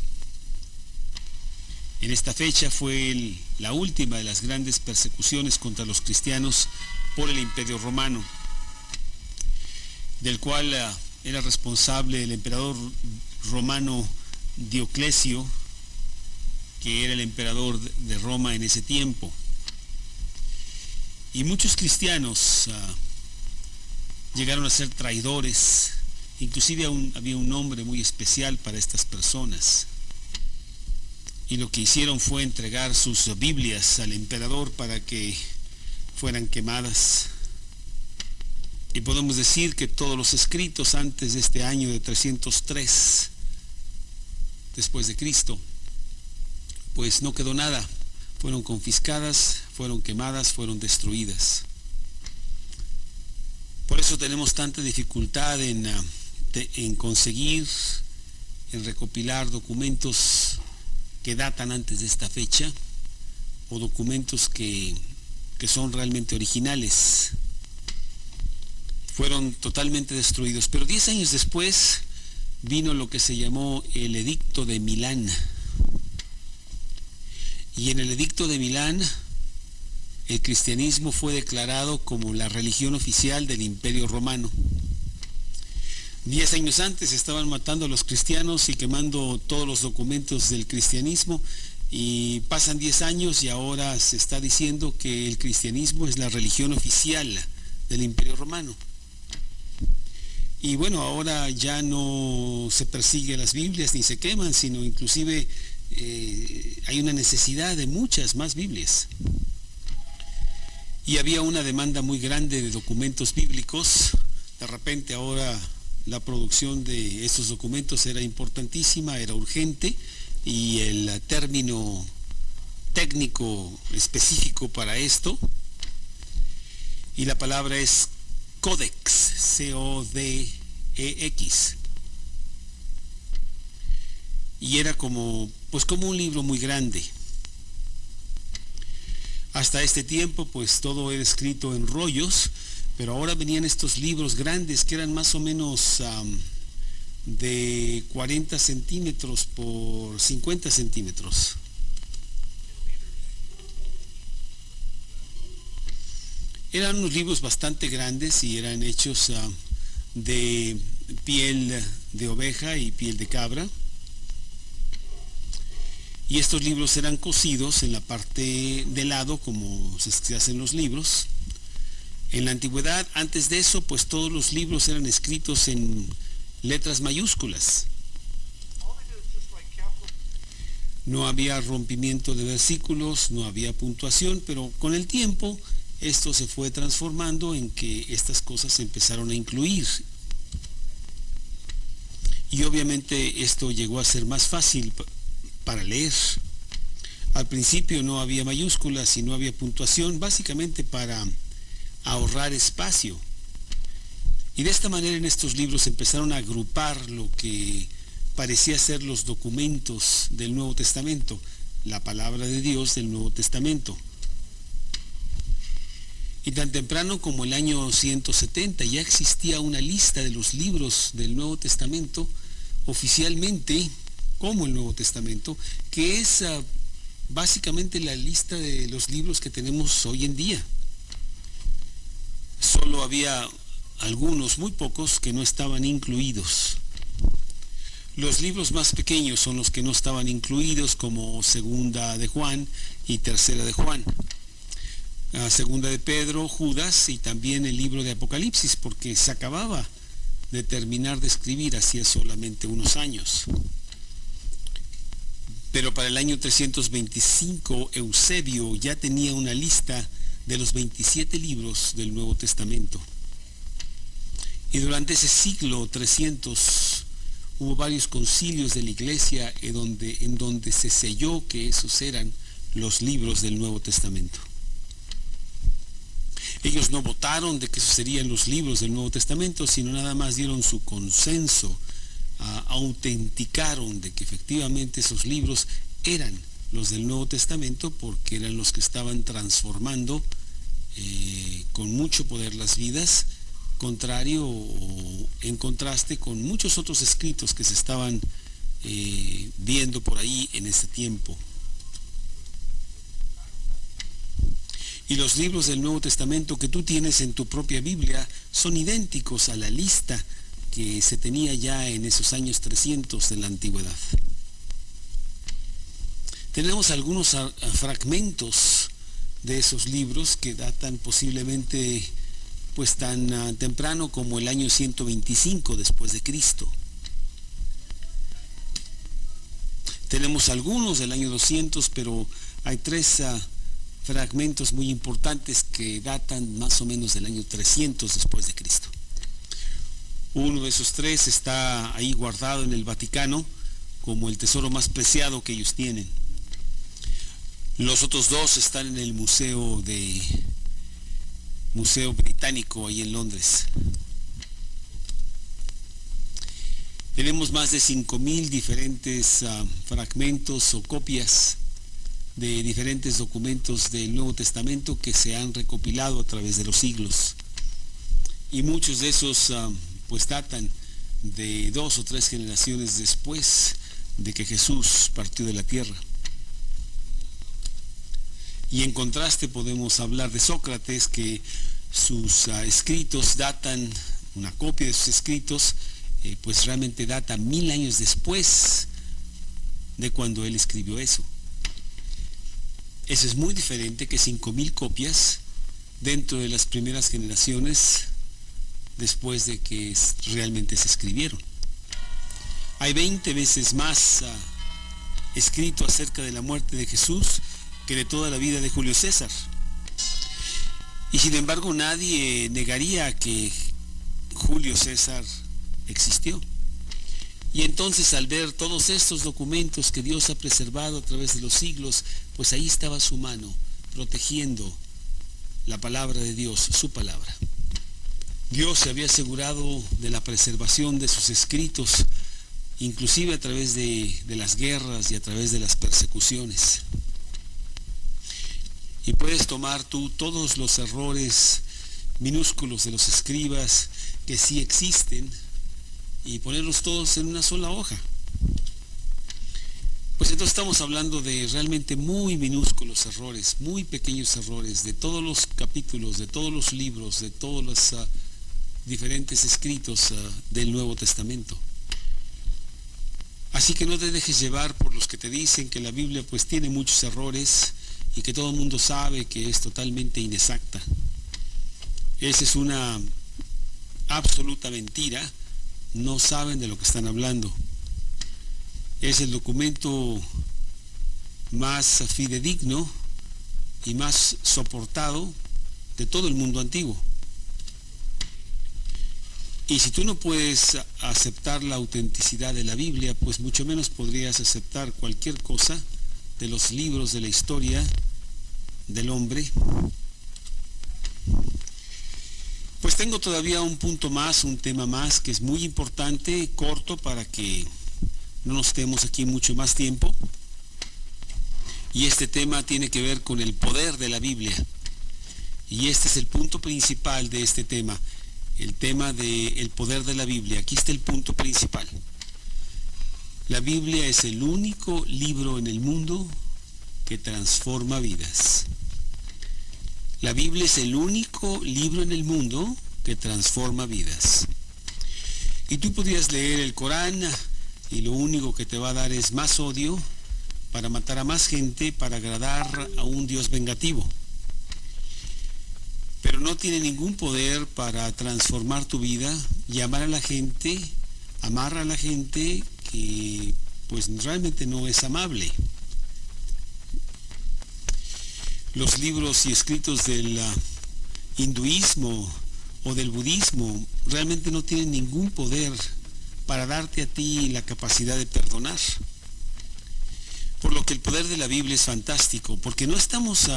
En esta fecha fue la última de las grandes persecuciones contra los cristianos por el Imperio Romano, del cual era responsable el emperador romano Dioclesio, que era el emperador de Roma en ese tiempo. Y muchos cristianos llegaron a ser traidores, inclusive había un nombre muy especial para estas personas. Y lo que hicieron fue entregar sus Biblias al emperador para que fueran quemadas. Y podemos decir que todos los escritos antes de este año de 303 después de Cristo, pues no quedó nada. Fueron confiscadas, fueron quemadas, fueron destruidas. Por eso tenemos tanta dificultad en conseguir, en recopilar documentos que datan antes de esta fecha o documentos que son realmente originales. Fueron totalmente destruidos. Pero 10 años después vino lo que se llamó el Edicto de Milán. Y en el Edicto de Milán, el cristianismo fue declarado como la religión oficial del Imperio Romano. 10 años antes estaban matando a los cristianos y quemando todos los documentos del cristianismo, y pasan 10 años y ahora se está diciendo que el cristianismo es la religión oficial del Imperio Romano. Y bueno, ahora ya no se persigue las Biblias ni se queman, sino inclusive hay una necesidad de muchas más Biblias. Y había una demanda muy grande de documentos bíblicos. De repente ahora la producción de estos documentos era importantísima, era urgente, y el término técnico específico para esto, y la palabra es Codex, C-O-D-E-X. Y era como un libro muy grande. Hasta este tiempo pues todo era escrito en rollos, Pero ahora venían estos libros grandes que eran más o menos de 40 centímetros por 50 centímetros. Eran unos libros bastante grandes y eran hechos de piel de oveja y piel de cabra. Y estos libros eran cosidos en la parte de lado, como se hacen los libros. En la antigüedad, antes de eso, pues todos los libros eran escritos en letras mayúsculas. No había rompimiento de versículos, no había puntuación, pero con el tiempo esto se fue transformando en que estas cosas se empezaron a incluir. Y obviamente esto llegó a ser más fácil para leer. Al principio no había mayúsculas y no había puntuación, básicamente para ahorrar espacio. Y de esta manera en estos libros empezaron a agrupar lo que parecía ser los documentos del Nuevo Testamento, la palabra de Dios del Nuevo Testamento. Y tan temprano como el año 170 ya existía una lista de los libros del Nuevo Testamento oficialmente como el Nuevo Testamento, que es básicamente la lista de los libros que tenemos hoy en día. Solo había algunos, muy pocos, que no estaban incluidos. Los libros más pequeños son los que no estaban incluidos, como Segunda de Juan y Tercera de Juan. Segunda de Pedro, Judas y también el libro de Apocalipsis, porque se acababa de terminar de escribir hacía solamente unos años. Pero para el año 325 Eusebio ya tenía una lista de los 27 libros del Nuevo Testamento. Y durante ese siglo 300 hubo varios concilios de la iglesia en donde se selló que esos eran los libros del Nuevo Testamento. Ellos no votaron de que esos serían los libros del Nuevo Testamento, sino nada más dieron su consenso, autenticaron de que efectivamente esos libros eran los del Nuevo Testamento, porque eran los que estaban transformando con mucho poder las vidas, contrario o en contraste con muchos otros escritos que se estaban viendo por ahí en ese tiempo. Y los libros del Nuevo Testamento que tú tienes en tu propia Biblia son idénticos a la lista que se tenía ya en esos años 300 de la antigüedad. Tenemos algunos fragmentos de esos libros que datan posiblemente pues tan temprano como el año 125 después de Cristo. Tenemos algunos del año 200, pero hay tres fragmentos muy importantes que datan más o menos del año 300 después de Cristo. Uno de esos tres está ahí guardado en el Vaticano como el tesoro más preciado que ellos tienen. Los otros dos están en el Museo Británico ahí en Londres. Tenemos más de 5,000 diferentes fragmentos o copias de diferentes documentos del Nuevo Testamento que se han recopilado a través de los siglos. Y muchos de esos pues datan de 2 o 3 generaciones después de que Jesús partió de la tierra. Y en contraste podemos hablar de Sócrates, que sus escritos datan, una copia de sus escritos, pues realmente data 1000 años después de cuando él escribió eso. Eso es muy diferente que 5,000 copias dentro de las primeras generaciones después de que realmente se escribieron. Hay 20 veces más escrito acerca de la muerte de Jesús que de toda la vida de Julio César. Y sin embargo nadie negaría que Julio César existió. Y entonces al ver todos estos documentos que Dios ha preservado a través de los siglos, pues ahí estaba su mano protegiendo la palabra de Dios, su palabra. Dios se había asegurado de la preservación de sus escritos, inclusive a través de las guerras y a través de las persecuciones. Y puedes tomar tú todos los errores minúsculos de los escribas que sí existen y ponerlos todos en una sola hoja. Pues entonces estamos hablando de realmente muy minúsculos errores, muy pequeños errores de todos los capítulos, de todos los libros, de todos los diferentes escritos del Nuevo Testamento. Así que no te dejes llevar por los que te dicen que la Biblia pues tiene muchos errores y que todo el mundo sabe que es totalmente inexacta. Esa es una absoluta mentira. No saben de lo que están hablando. Es el documento más fidedigno y más soportado de todo el mundo antiguo. Y si tú no puedes aceptar la autenticidad de la Biblia, pues mucho menos podrías aceptar cualquier cosa de los libros de la historia del hombre. Pues tengo todavía un punto más, un tema más que es muy importante, corto, para que no nos quedemos aquí mucho más tiempo. Y este tema tiene que ver con el poder de la Biblia. Y este es el punto principal de este tema, el tema del poder de la Biblia. Aquí está el punto principal. La Biblia es el único libro en el mundo que transforma vidas. La Biblia es el único libro en el mundo que transforma vidas. Y tú podrías leer el Corán y lo único que te va a dar es más odio para matar a más gente, para agradar a un Dios vengativo. Pero no tiene ningún poder para transformar tu vida y amar a la gente que pues realmente no es amable. Los libros y escritos del hinduismo o del budismo realmente no tienen ningún poder para darte a ti la capacidad de perdonar. Por lo que el poder de la Biblia es fantástico, porque no estamos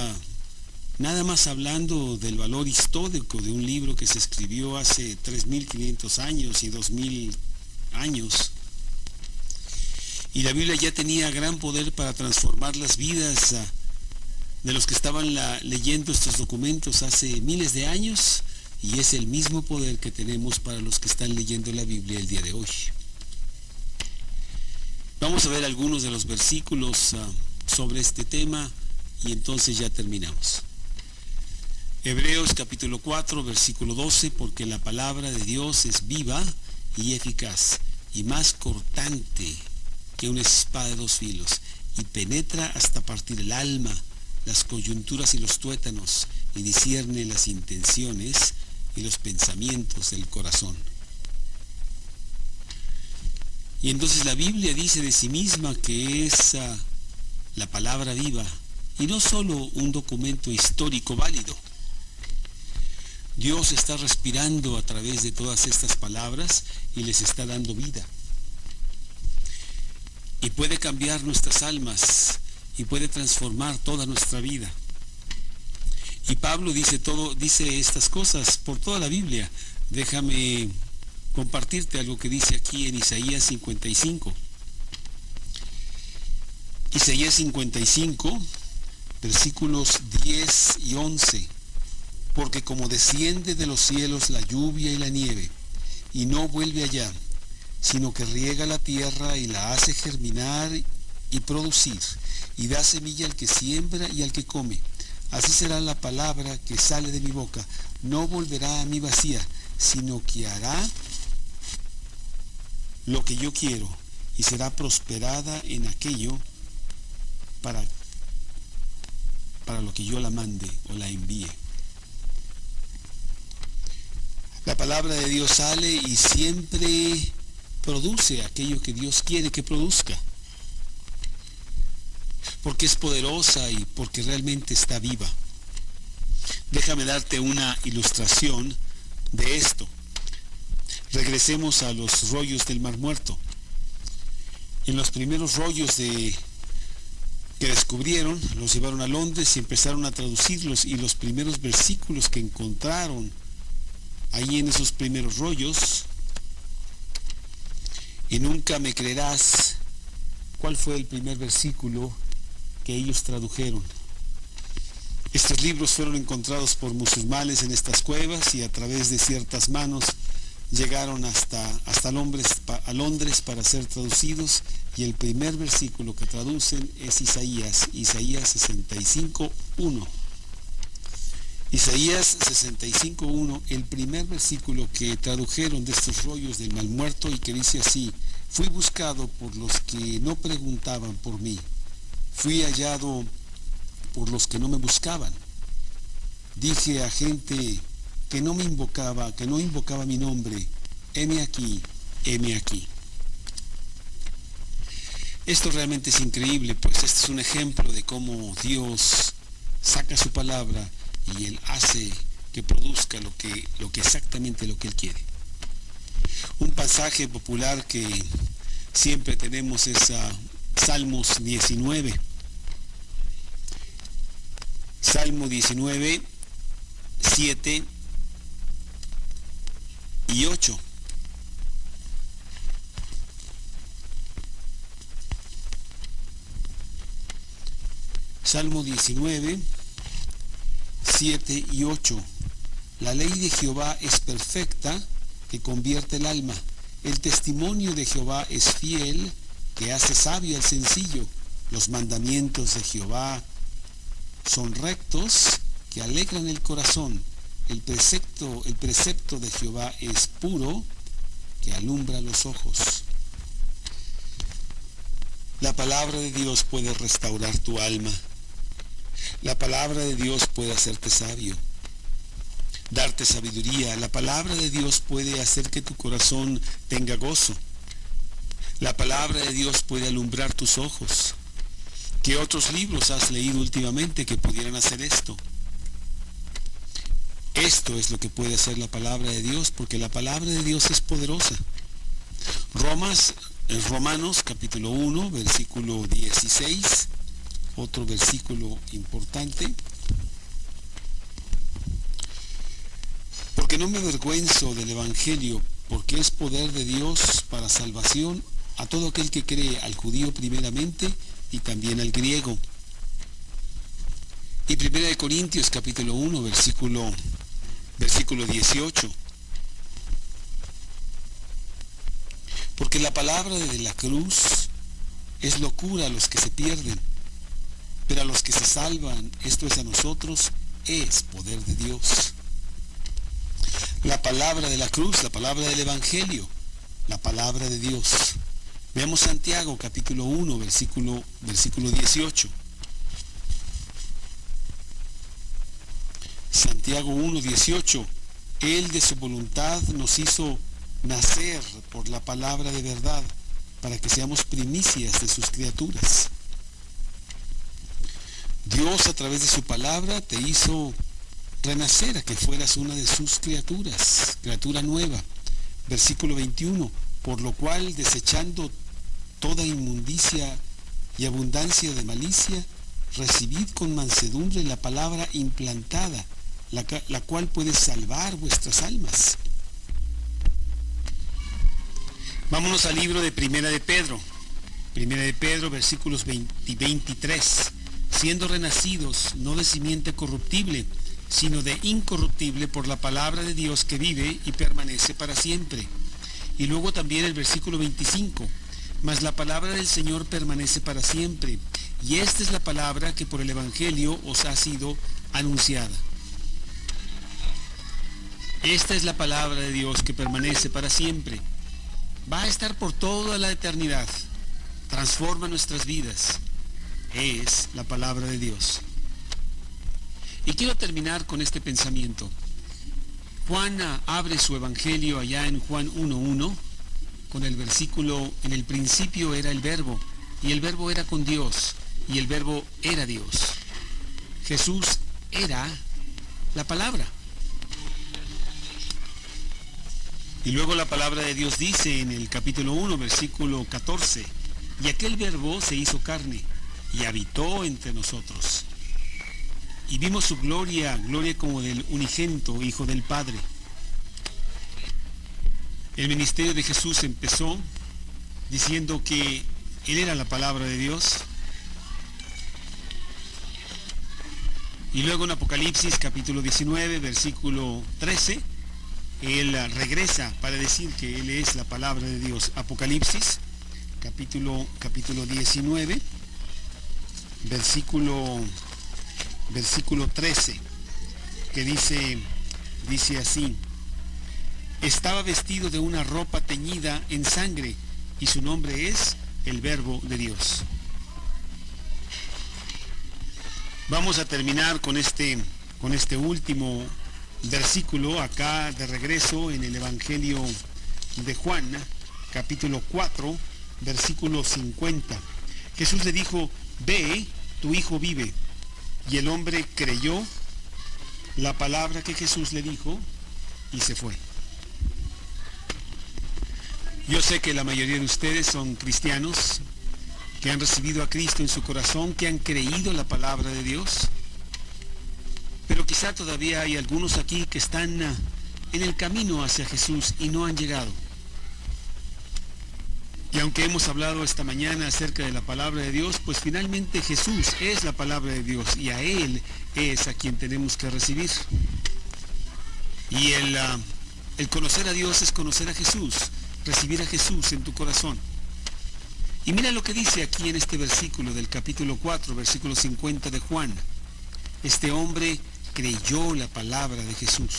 nada más hablando del valor histórico de un libro que se escribió hace 3.500 años y 2.000 años. Y la Biblia ya tenía gran poder para transformar las vidas de los que estaban leyendo estos documentos hace miles de años, y es el mismo poder que tenemos para los que están leyendo la Biblia el día de hoy. Vamos a ver algunos de los versículos sobre este tema y entonces ya terminamos. Hebreos capítulo 4, versículo 12, porque la palabra de Dios es viva y eficaz y más cortante que una espada de dos filos y penetra hasta partir el alma, las coyunturas y los tuétanos, y discierne las intenciones y los pensamientos del corazón. Y entonces la Biblia dice de sí misma que es la palabra viva y no solo un documento histórico válido. Dios está respirando a través de todas estas palabras y les está dando vida. Y puede cambiar nuestras almas y puede transformar toda nuestra vida. Y Pablo dice estas cosas por toda la Biblia. Déjame compartirte algo que dice aquí en Isaías 55. Isaías 55, versículos 10 y 11. Porque como desciende de los cielos la lluvia y la nieve, y no vuelve allá, sino que riega la tierra y la hace germinar y producir, y da semilla al que siembra y al que come. Así será la palabra que sale de mi boca. No volverá a mí vacía, sino que hará lo que yo quiero, y será prosperada en aquello para lo que yo la mande o la envíe. La palabra de Dios sale y siempre produce aquello que Dios quiere que produzca, porque es poderosa y porque realmente está viva. Déjame darte una ilustración de esto. Regresemos a los rollos del Mar Muerto. En los primeros rollos que descubrieron, los llevaron a Londres y empezaron a traducirlos, y los primeros versículos que encontraron ahí en esos primeros rollos, y nunca me creerás cuál fue el primer versículo que ellos tradujeron. Estos libros fueron encontrados por musulmanes en estas cuevas y a través de ciertas manos llegaron hasta Londres para ser traducidos, y el primer versículo que traducen es Isaías 65:1. Isaías 65:1, el primer versículo que tradujeron de estos rollos del mal muerto, y que dice así: fui buscado por los que no preguntaban por mí, fui hallado por los que no me buscaban. Dije a gente que no invocaba mi nombre: heme aquí, heme aquí. Esto realmente es increíble, pues este es un ejemplo de cómo Dios saca su palabra y Él hace que produzca exactamente lo que Él quiere. Un pasaje popular que siempre tenemos es Salmos 19. Salmo 19, 7 y 8. Salmo 19, 7 y 8. La ley de Jehová es perfecta, que convierte el alma. El testimonio de Jehová es fiel, que hace sabio al sencillo. Los mandamientos de Jehová son rectos, que alegran el corazón. El precepto de Jehová es puro, que alumbra los ojos. La palabra de Dios puede restaurar tu alma. La palabra de Dios puede hacerte sabio, darte sabiduría. La palabra de Dios puede hacer que tu corazón tenga gozo. La palabra de Dios puede alumbrar tus ojos. ¿Qué otros libros has leído últimamente que pudieran hacer esto? Esto es lo que puede hacer la palabra de Dios, porque la palabra de Dios es poderosa. Romanos capítulo 1, versículo 16, otro versículo importante. Porque no me avergüenzo del Evangelio, porque es poder de Dios para salvación a todo aquel que cree, al judío primeramente y también al griego. Y 1 Corintios capítulo 1, versículo 18. Porque la palabra de la cruz es locura a los que se pierden, pero a los que se salvan, esto es a nosotros, es poder de Dios. La palabra de la cruz, la palabra del Evangelio, la palabra de Dios. Veamos Santiago capítulo 1, versículo 18. Santiago 1, 18. Él de su voluntad nos hizo nacer por la palabra de verdad, para que seamos primicias de sus criaturas. Dios a través de su palabra te hizo renacer a que fueras una de sus criaturas, criatura nueva. Versículo 21, por lo cual, desechando toda inmundicia y abundancia de malicia, recibid con mansedumbre la palabra implantada, la cual puede salvar vuestras almas. Vámonos al libro de Primera de Pedro. Primera de Pedro, versículos 20 y 23. Siendo renacidos, no de simiente corruptible, sino de incorruptible por la palabra de Dios que vive y permanece para siempre. Y luego también el versículo 25. Mas la palabra del Señor permanece para siempre, y esta es la palabra que por el Evangelio os ha sido anunciada. Esta es la palabra de Dios que permanece para siempre. Va a estar por toda la eternidad. Transforma nuestras vidas. Es la palabra de Dios. Y quiero terminar con este pensamiento. Juan abre su Evangelio allá en Juan 1:1 con el versículo: en el principio era el Verbo, y el Verbo era con Dios, y el Verbo era Dios. Jesús era la palabra. Y luego la palabra de Dios dice en el capítulo 1, versículo 14: y aquel Verbo se hizo carne y habitó entre nosotros. Y vimos su gloria, gloria como del unigénito Hijo del Padre. El ministerio de Jesús empezó diciendo que Él era la palabra de Dios. Y luego en Apocalipsis capítulo 19, versículo 13, Él regresa para decir que Él es la palabra de Dios. Apocalipsis capítulo 19, versículo 13, que dice así: estaba vestido de una ropa teñida en sangre, y su nombre es el Verbo de Dios. Vamos a terminar con este último versículo acá de regreso en el Evangelio de Juan, capítulo 4, versículo 50. Jesús le dijo: ve, tu hijo vive. Y el hombre creyó la palabra que Jesús le dijo y se fue. Yo sé que la mayoría de ustedes son cristianos, que han recibido a Cristo en su corazón, que han creído la palabra de Dios, pero quizá todavía hay algunos aquí que están en el camino hacia Jesús y no han llegado. Y aunque hemos hablado esta mañana acerca de la palabra de Dios, pues finalmente Jesús es la palabra de Dios y a Él es a quien tenemos que recibir. Y el conocer a Dios es conocer a Jesús, recibir a Jesús en tu corazón. Y mira lo que dice aquí en este versículo del capítulo 4, versículo 50 de Juan. Este hombre creyó la palabra de Jesús.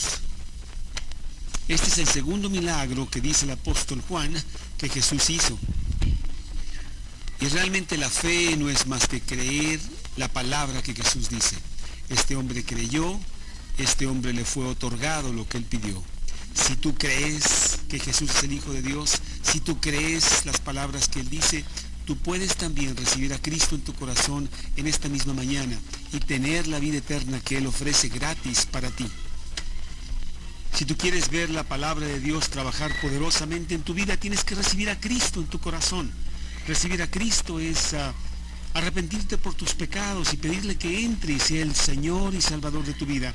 Este es el segundo milagro que dice el apóstol Juan que Jesús hizo. Y realmente la fe no es más que creer la palabra que Jesús dice. Este hombre creyó, este hombre le fue otorgado lo que él pidió. Si tú crees que Jesús es el Hijo de Dios, si tú crees las palabras que Él dice, tú puedes también recibir a Cristo en tu corazón en esta misma mañana y tener la vida eterna que Él ofrece gratis para ti. Si tú quieres ver la palabra de Dios trabajar poderosamente en tu vida, tienes que recibir a Cristo en tu corazón. Recibir a Cristo es arrepentirte por tus pecados y pedirle que entre y sea el Señor y Salvador de tu vida.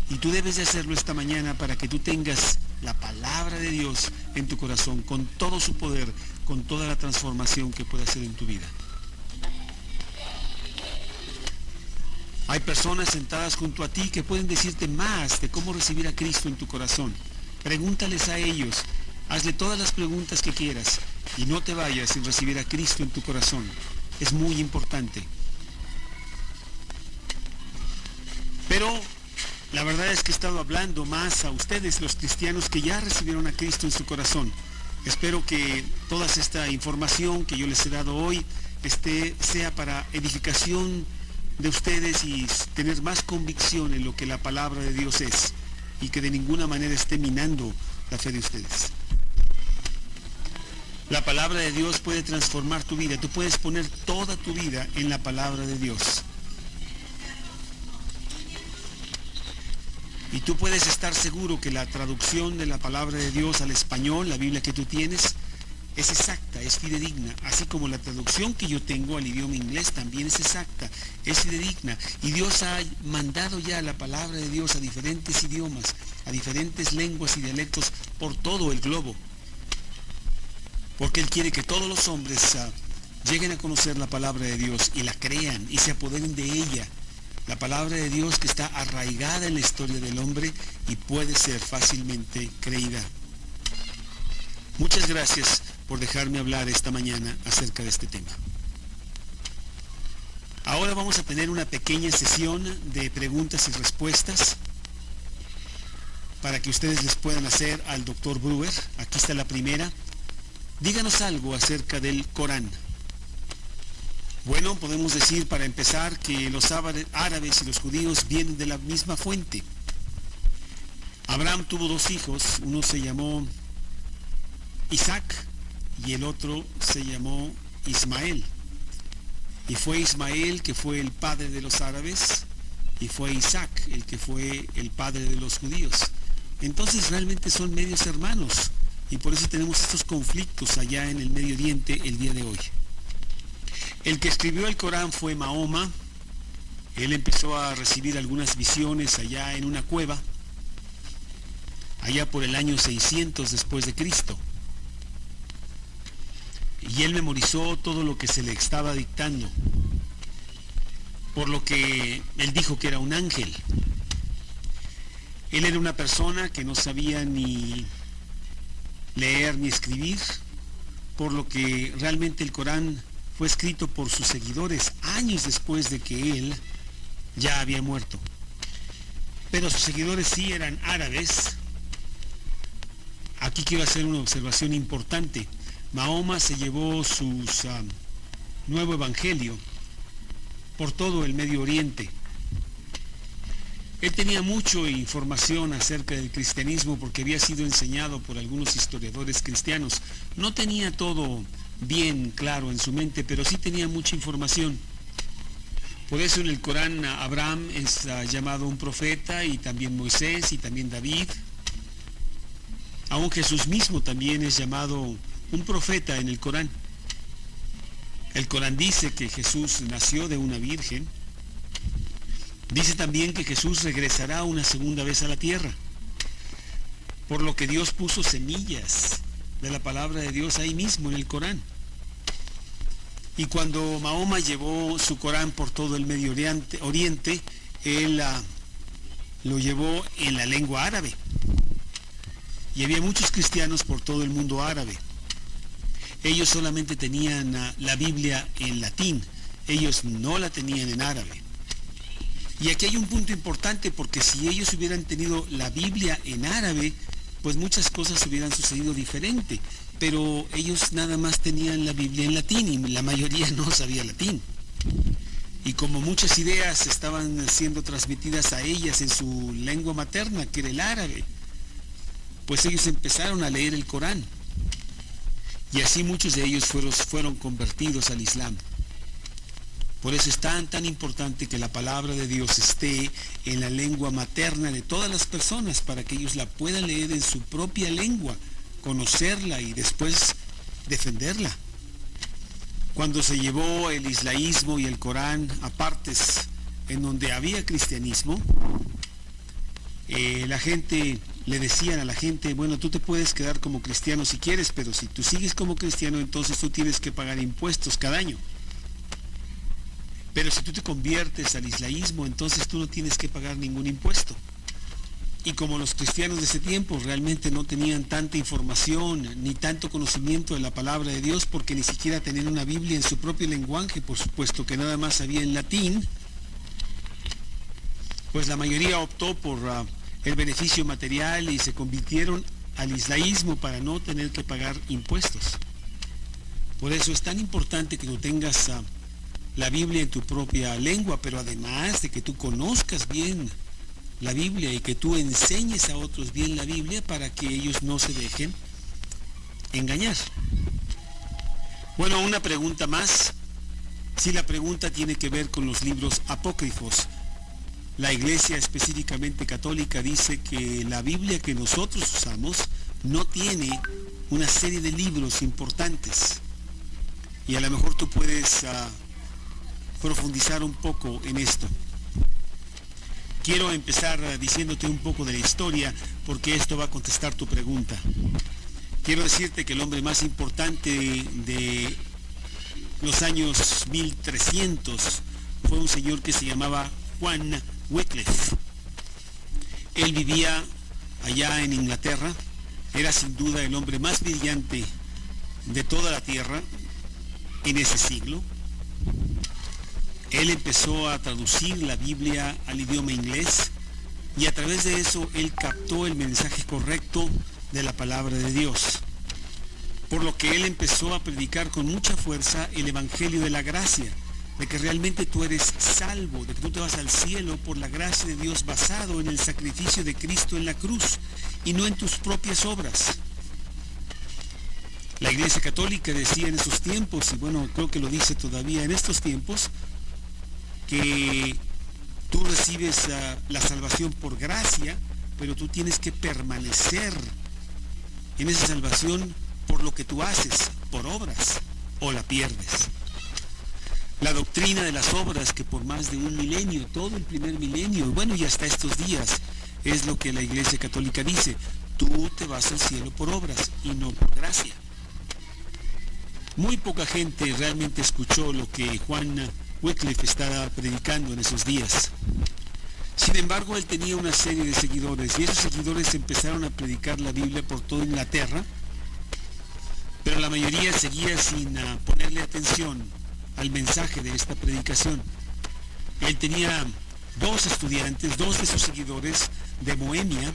Y tú debes de hacerlo esta mañana para que tú tengas la palabra de Dios en tu corazón, con todo su poder, con toda la transformación que puede hacer en tu vida. Hay personas sentadas junto a ti que pueden decirte más de cómo recibir a Cristo en tu corazón. Pregúntales a ellos, hazle todas las preguntas que quieras y no te vayas sin recibir a Cristo en tu corazón. Es muy importante. Pero la verdad es que he estado hablando más a ustedes, los cristianos que ya recibieron a Cristo en su corazón. Espero que toda esta información que yo les he dado hoy sea para edificación de ustedes y tener más convicción en lo que la palabra de Dios es y que de ninguna manera esté minando la fe de ustedes. La palabra de Dios puede transformar tu vida. Tú puedes poner toda tu vida en la palabra de Dios. Y tú puedes estar seguro que la traducción de la palabra de Dios al español, la Biblia que tú tienes, es exacta, es fidedigna. Así como la traducción que yo tengo al idioma inglés también es exacta, es fidedigna. Y Dios ha mandado ya la palabra de Dios a diferentes idiomas, a diferentes lenguas y dialectos por todo el globo. Porque Él quiere que todos los hombres lleguen a conocer la palabra de Dios y la crean y se apoderen de ella. La palabra de Dios que está arraigada en la historia del hombre y puede ser fácilmente creída. Muchas gracias por dejarme hablar esta mañana acerca de este tema. Ahora vamos a tener una pequeña sesión de preguntas y respuestas para que ustedes les puedan hacer al Dr. Brewer. Aquí está la primera. Díganos algo acerca del Corán. Bueno, podemos decir para empezar que los árabes y los judíos vienen de la misma fuente. Abraham tuvo dos hijos, uno se llamó Isaac y el otro se llamó Ismael. Y fue Ismael que fue el padre de los árabes y fue Isaac el que fue el padre de los judíos. Entonces realmente son medios hermanos y por eso tenemos estos conflictos allá en el Medio Oriente el día de hoy. El que escribió el Corán fue Mahoma. Él empezó a recibir algunas visiones allá en una cueva, allá por el año 600 después de Cristo. Y él memorizó todo lo que se le estaba dictando. por lo que él dijo que era un ángel. Él era una persona que no sabía ni leer ni escribir, por lo que realmente el Corán fue escrito por sus seguidores años después de que él ya había muerto. Pero sus seguidores sí eran árabes. Aquí quiero hacer una observación importante. Mahoma se llevó su nuevo evangelio por todo el Medio Oriente. Él tenía mucha información acerca del cristianismo porque había sido enseñado por algunos historiadores cristianos. No tenía todo bien claro en su mente, pero sí tenía mucha información. Por eso en el Corán Abraham es llamado un profeta, y también Moisés, y también David. Aún Jesús mismo también es llamado un profeta en el Corán. El Corán dice que Jesús nació de una virgen. Dice también que Jesús regresará una segunda vez a la tierra, por lo que Dios puso semillas de la palabra de Dios ahí mismo en el Corán. Y cuando Mahoma llevó su Corán por todo el Medio Oriente, él lo llevó en la lengua árabe. Y había muchos cristianos por todo el mundo árabe. Ellos solamente tenían la Biblia en latín, ellos no la tenían en árabe. Y aquí hay un punto importante, porque si ellos hubieran tenido la Biblia en árabe, pues muchas cosas hubieran sucedido diferente. Pero ellos nada más tenían la Biblia en latín y la mayoría no sabía latín. Y como muchas ideas estaban siendo transmitidas a ellas en su lengua materna, que era el árabe, pues ellos empezaron a leer el Corán. Y así muchos de ellos fueron convertidos al Islam. Por eso es tan importante que la palabra de Dios esté en la lengua materna de todas las personas, para que ellos la puedan leer en su propia lengua, conocerla y después defenderla. Cuando se llevó el islamismo y el Corán a partes en donde había cristianismo, la gente le decían a la gente: bueno, tú te puedes quedar como cristiano si quieres, pero si tú sigues como cristiano, entonces tú tienes que pagar impuestos cada año. Pero si tú te conviertes al islamismo, entonces tú no tienes que pagar ningún impuesto. Y como los cristianos de ese tiempo realmente no tenían tanta información ni tanto conocimiento de la palabra de Dios, porque ni siquiera tenían una Biblia en su propio lenguaje, por supuesto que nada más había en latín, pues la mayoría optó por el beneficio material y se convirtieron al islamismo para no tener que pagar impuestos. Por eso es tan importante que tú tengas la Biblia en tu propia lengua, pero además de que tú conozcas bien la Biblia y que tú enseñes a otros bien la Biblia, para que ellos no se dejen engañar. Bueno, una pregunta más. Si la pregunta tiene que ver con los libros apócrifos, la Iglesia, específicamente católica, dice que la Biblia que nosotros usamos no tiene una serie de libros importantes. Y a lo mejor tú puedes profundizar un poco en esto. Quiero empezar diciéndote un poco de la historia, porque esto va a contestar tu pregunta. Quiero decirte que el hombre más importante de los años 1300 fue un señor que se llamaba Juan Wycliffe. Él vivía allá en Inglaterra, era sin duda el hombre más brillante de toda la tierra en ese siglo. Él empezó a traducir la Biblia al idioma inglés, y a través de eso él captó el mensaje correcto de la palabra de Dios. Por lo que él empezó a predicar con mucha fuerza el evangelio de la gracia, de que realmente tú eres salvo, de que tú te vas al cielo por la gracia de Dios, basado en el sacrificio de Cristo en la cruz y no en tus propias obras. La Iglesia Católica decía en esos tiempos, y bueno, creo que lo dice todavía en estos tiempos, que tú recibes la salvación por gracia, pero tú tienes que permanecer en esa salvación por lo que tú haces, por obras, o la pierdes. La doctrina de las obras, que por más de un milenio, todo el primer milenio, bueno, y hasta estos días, es lo que la Iglesia Católica dice: tú te vas al cielo por obras y no por gracia. Muy poca gente realmente escuchó lo que Juan Wycliffe estaba predicando en esos días. Sin embargo, él tenía una serie de seguidores y esos seguidores empezaron a predicar la Biblia por toda Inglaterra, pero la mayoría seguía sin ponerle atención al mensaje de esta predicación. Él tenía dos estudiantes, dos de sus seguidores de Bohemia,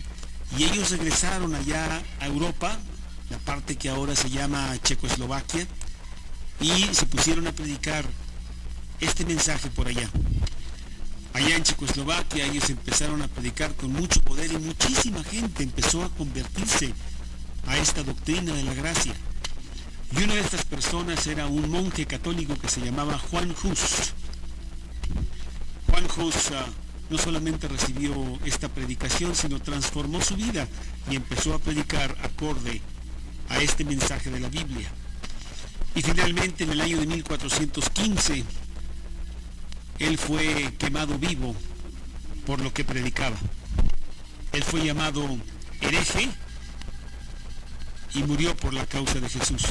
y ellos regresaron allá a Europa, la parte que ahora se llama Checoslovaquia, y se pusieron a predicar este mensaje por allá. Allá en Checoslovaquia ellos empezaron a predicar con mucho poder y muchísima gente empezó a convertirse a esta doctrina de la gracia. Y una de estas personas era un monje católico que se llamaba Juan Hus. Juan Hus no solamente recibió esta predicación, sino transformó su vida y empezó a predicar acorde a este mensaje de la Biblia. Y finalmente, en el año de 1415, él fue quemado vivo por lo que predicaba. Él fue llamado hereje y murió por la causa de Jesús.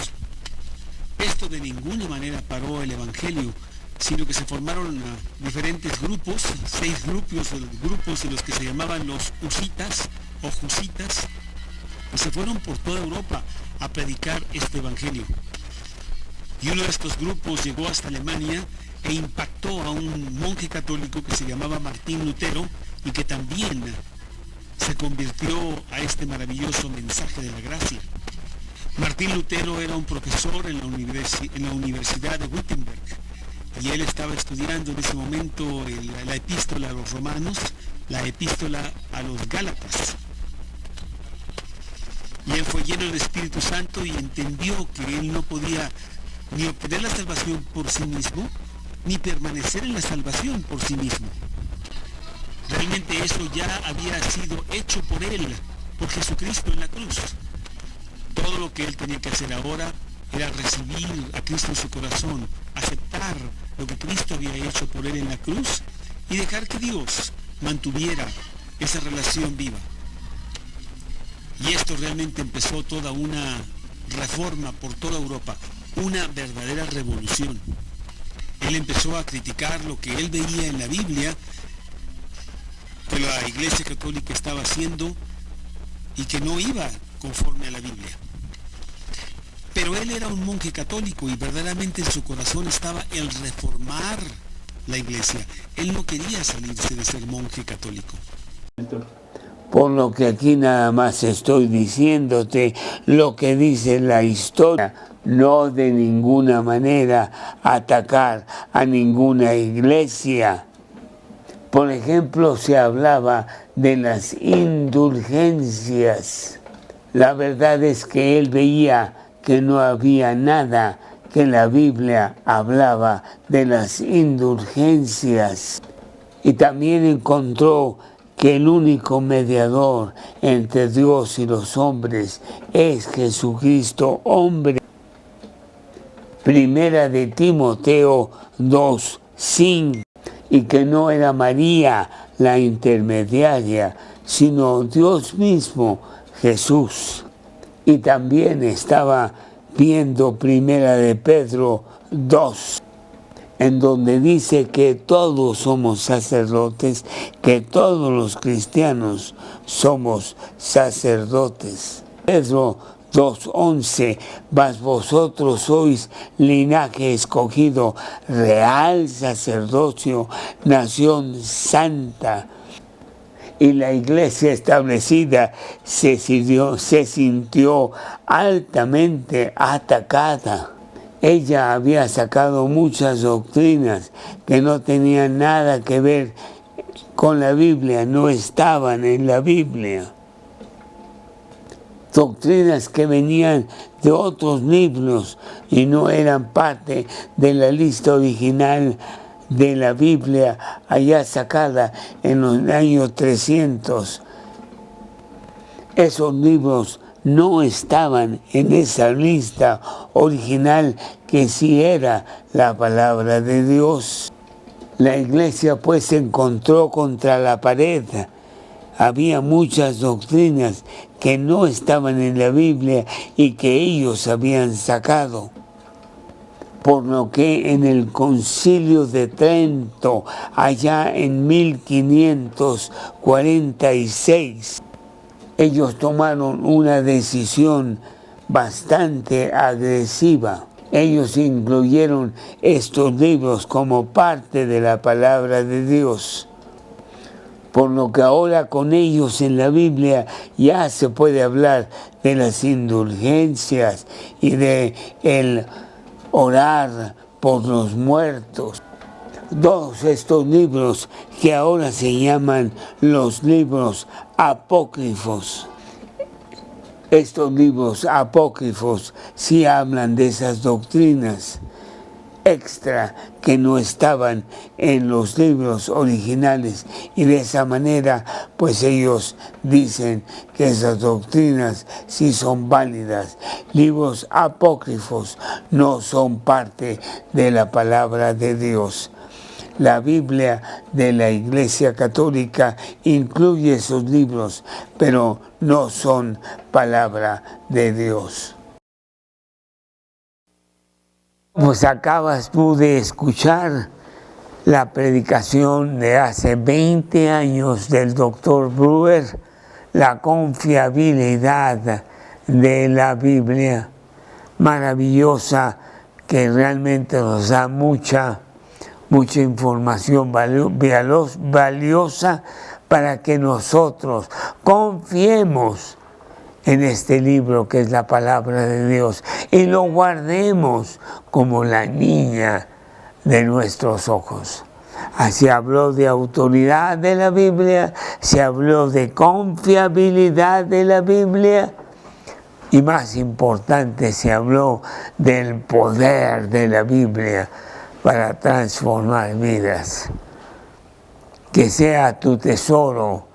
Esto de ninguna manera paró el Evangelio, sino que se formaron diferentes grupos, 6 grupos de los que se llamaban los husitas o jusitas, y se fueron por toda Europa a predicar este Evangelio. Y uno de estos grupos llegó hasta Alemania e impactó a un monje católico que se llamaba Martín Lutero y que también se convirtió a este maravilloso mensaje de la gracia. Martín Lutero era un profesor en la Universidad de Wittenberg y él estaba estudiando en ese momento la epístola a los romanos, la epístola a los gálatas. Y él fue lleno del Espíritu Santo y entendió que él no podía ni obtener la salvación por sí mismo, ni permanecer en la salvación por sí mismo. Realmente eso ya había sido hecho por él, por Jesucristo en la cruz. Todo lo que él tenía que hacer ahora era recibir a Cristo en su corazón, aceptar lo que Cristo había hecho por él en la cruz y dejar que Dios mantuviera esa relación viva. Y esto realmente empezó toda una reforma por toda Europa, una verdadera revolución. Él empezó a criticar lo que él veía en la Biblia, que la Iglesia Católica estaba haciendo y que no iba conforme a la Biblia. Pero él era un monje católico y verdaderamente en su corazón estaba el reformar la Iglesia. Él no quería salirse de ser monje católico. Por lo que aquí nada más estoy diciéndote lo que dice la historia, no de ninguna manera atacar a ninguna iglesia. Por ejemplo, se hablaba de las indulgencias. La verdad es que él veía que no había nada que la Biblia hablaba de las indulgencias. Y también encontró que el único mediador entre Dios y los hombres es Jesucristo, hombre. Primera de Timoteo 2:5, y que no era María la intermediaria, sino Dios mismo, Jesús. Y también estaba viendo Primera de Pedro 2, en donde dice que todos somos sacerdotes, que todos los cristianos somos sacerdotes. Pedro 2:11, mas vosotros sois linaje escogido, real sacerdocio, nación santa. Y la iglesia establecida se sintió altamente atacada. Ella había sacado muchas doctrinas que no tenían nada que ver con la Biblia, no estaban en la Biblia. Doctrinas que venían de otros libros y no eran parte de la lista original de la Biblia allá sacada en los años 300. Esos libros no estaban en esa lista original que sí era la palabra de Dios. La iglesia pues se encontró contra la pared. Había muchas doctrinas que no estaban en la Biblia y que ellos habían sacado. por lo que en el Concilio de Trento, allá en 1546, ellos tomaron una decisión bastante agresiva. Ellos incluyeron estos libros como parte de la palabra de Dios. Por lo que ahora con ellos en la Biblia ya se puede hablar de las indulgencias y de el orar por los muertos. Todos estos libros que ahora se llaman los libros apócrifos. Estos libros apócrifos sí hablan de esas doctrinas extra que no estaban en los libros originales, y de esa manera pues ellos dicen que esas doctrinas sí son válidas. Libros apócrifos no son parte de la palabra de Dios. La Biblia de la Iglesia Católica incluye esos libros, pero no son palabra de Dios. Pues acabas tú de escuchar la predicación de hace 20 años del Dr. Brewer, la confiabilidad de la Biblia, maravillosa, que realmente nos da mucha información valiosa para que nosotros confiemos en este libro que es la palabra de Dios y lo guardemos como la niña de nuestros ojos. Así habló de autoridad de la Biblia, se habló de confiabilidad de la Biblia y, más importante, se habló del poder de la Biblia para transformar vidas. Que sea tu tesoro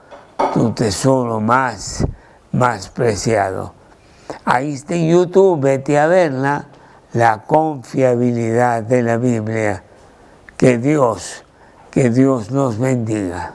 más preciado. Ahí está en YouTube, vete a verla, la confiabilidad de la Biblia. Que Dios nos bendiga.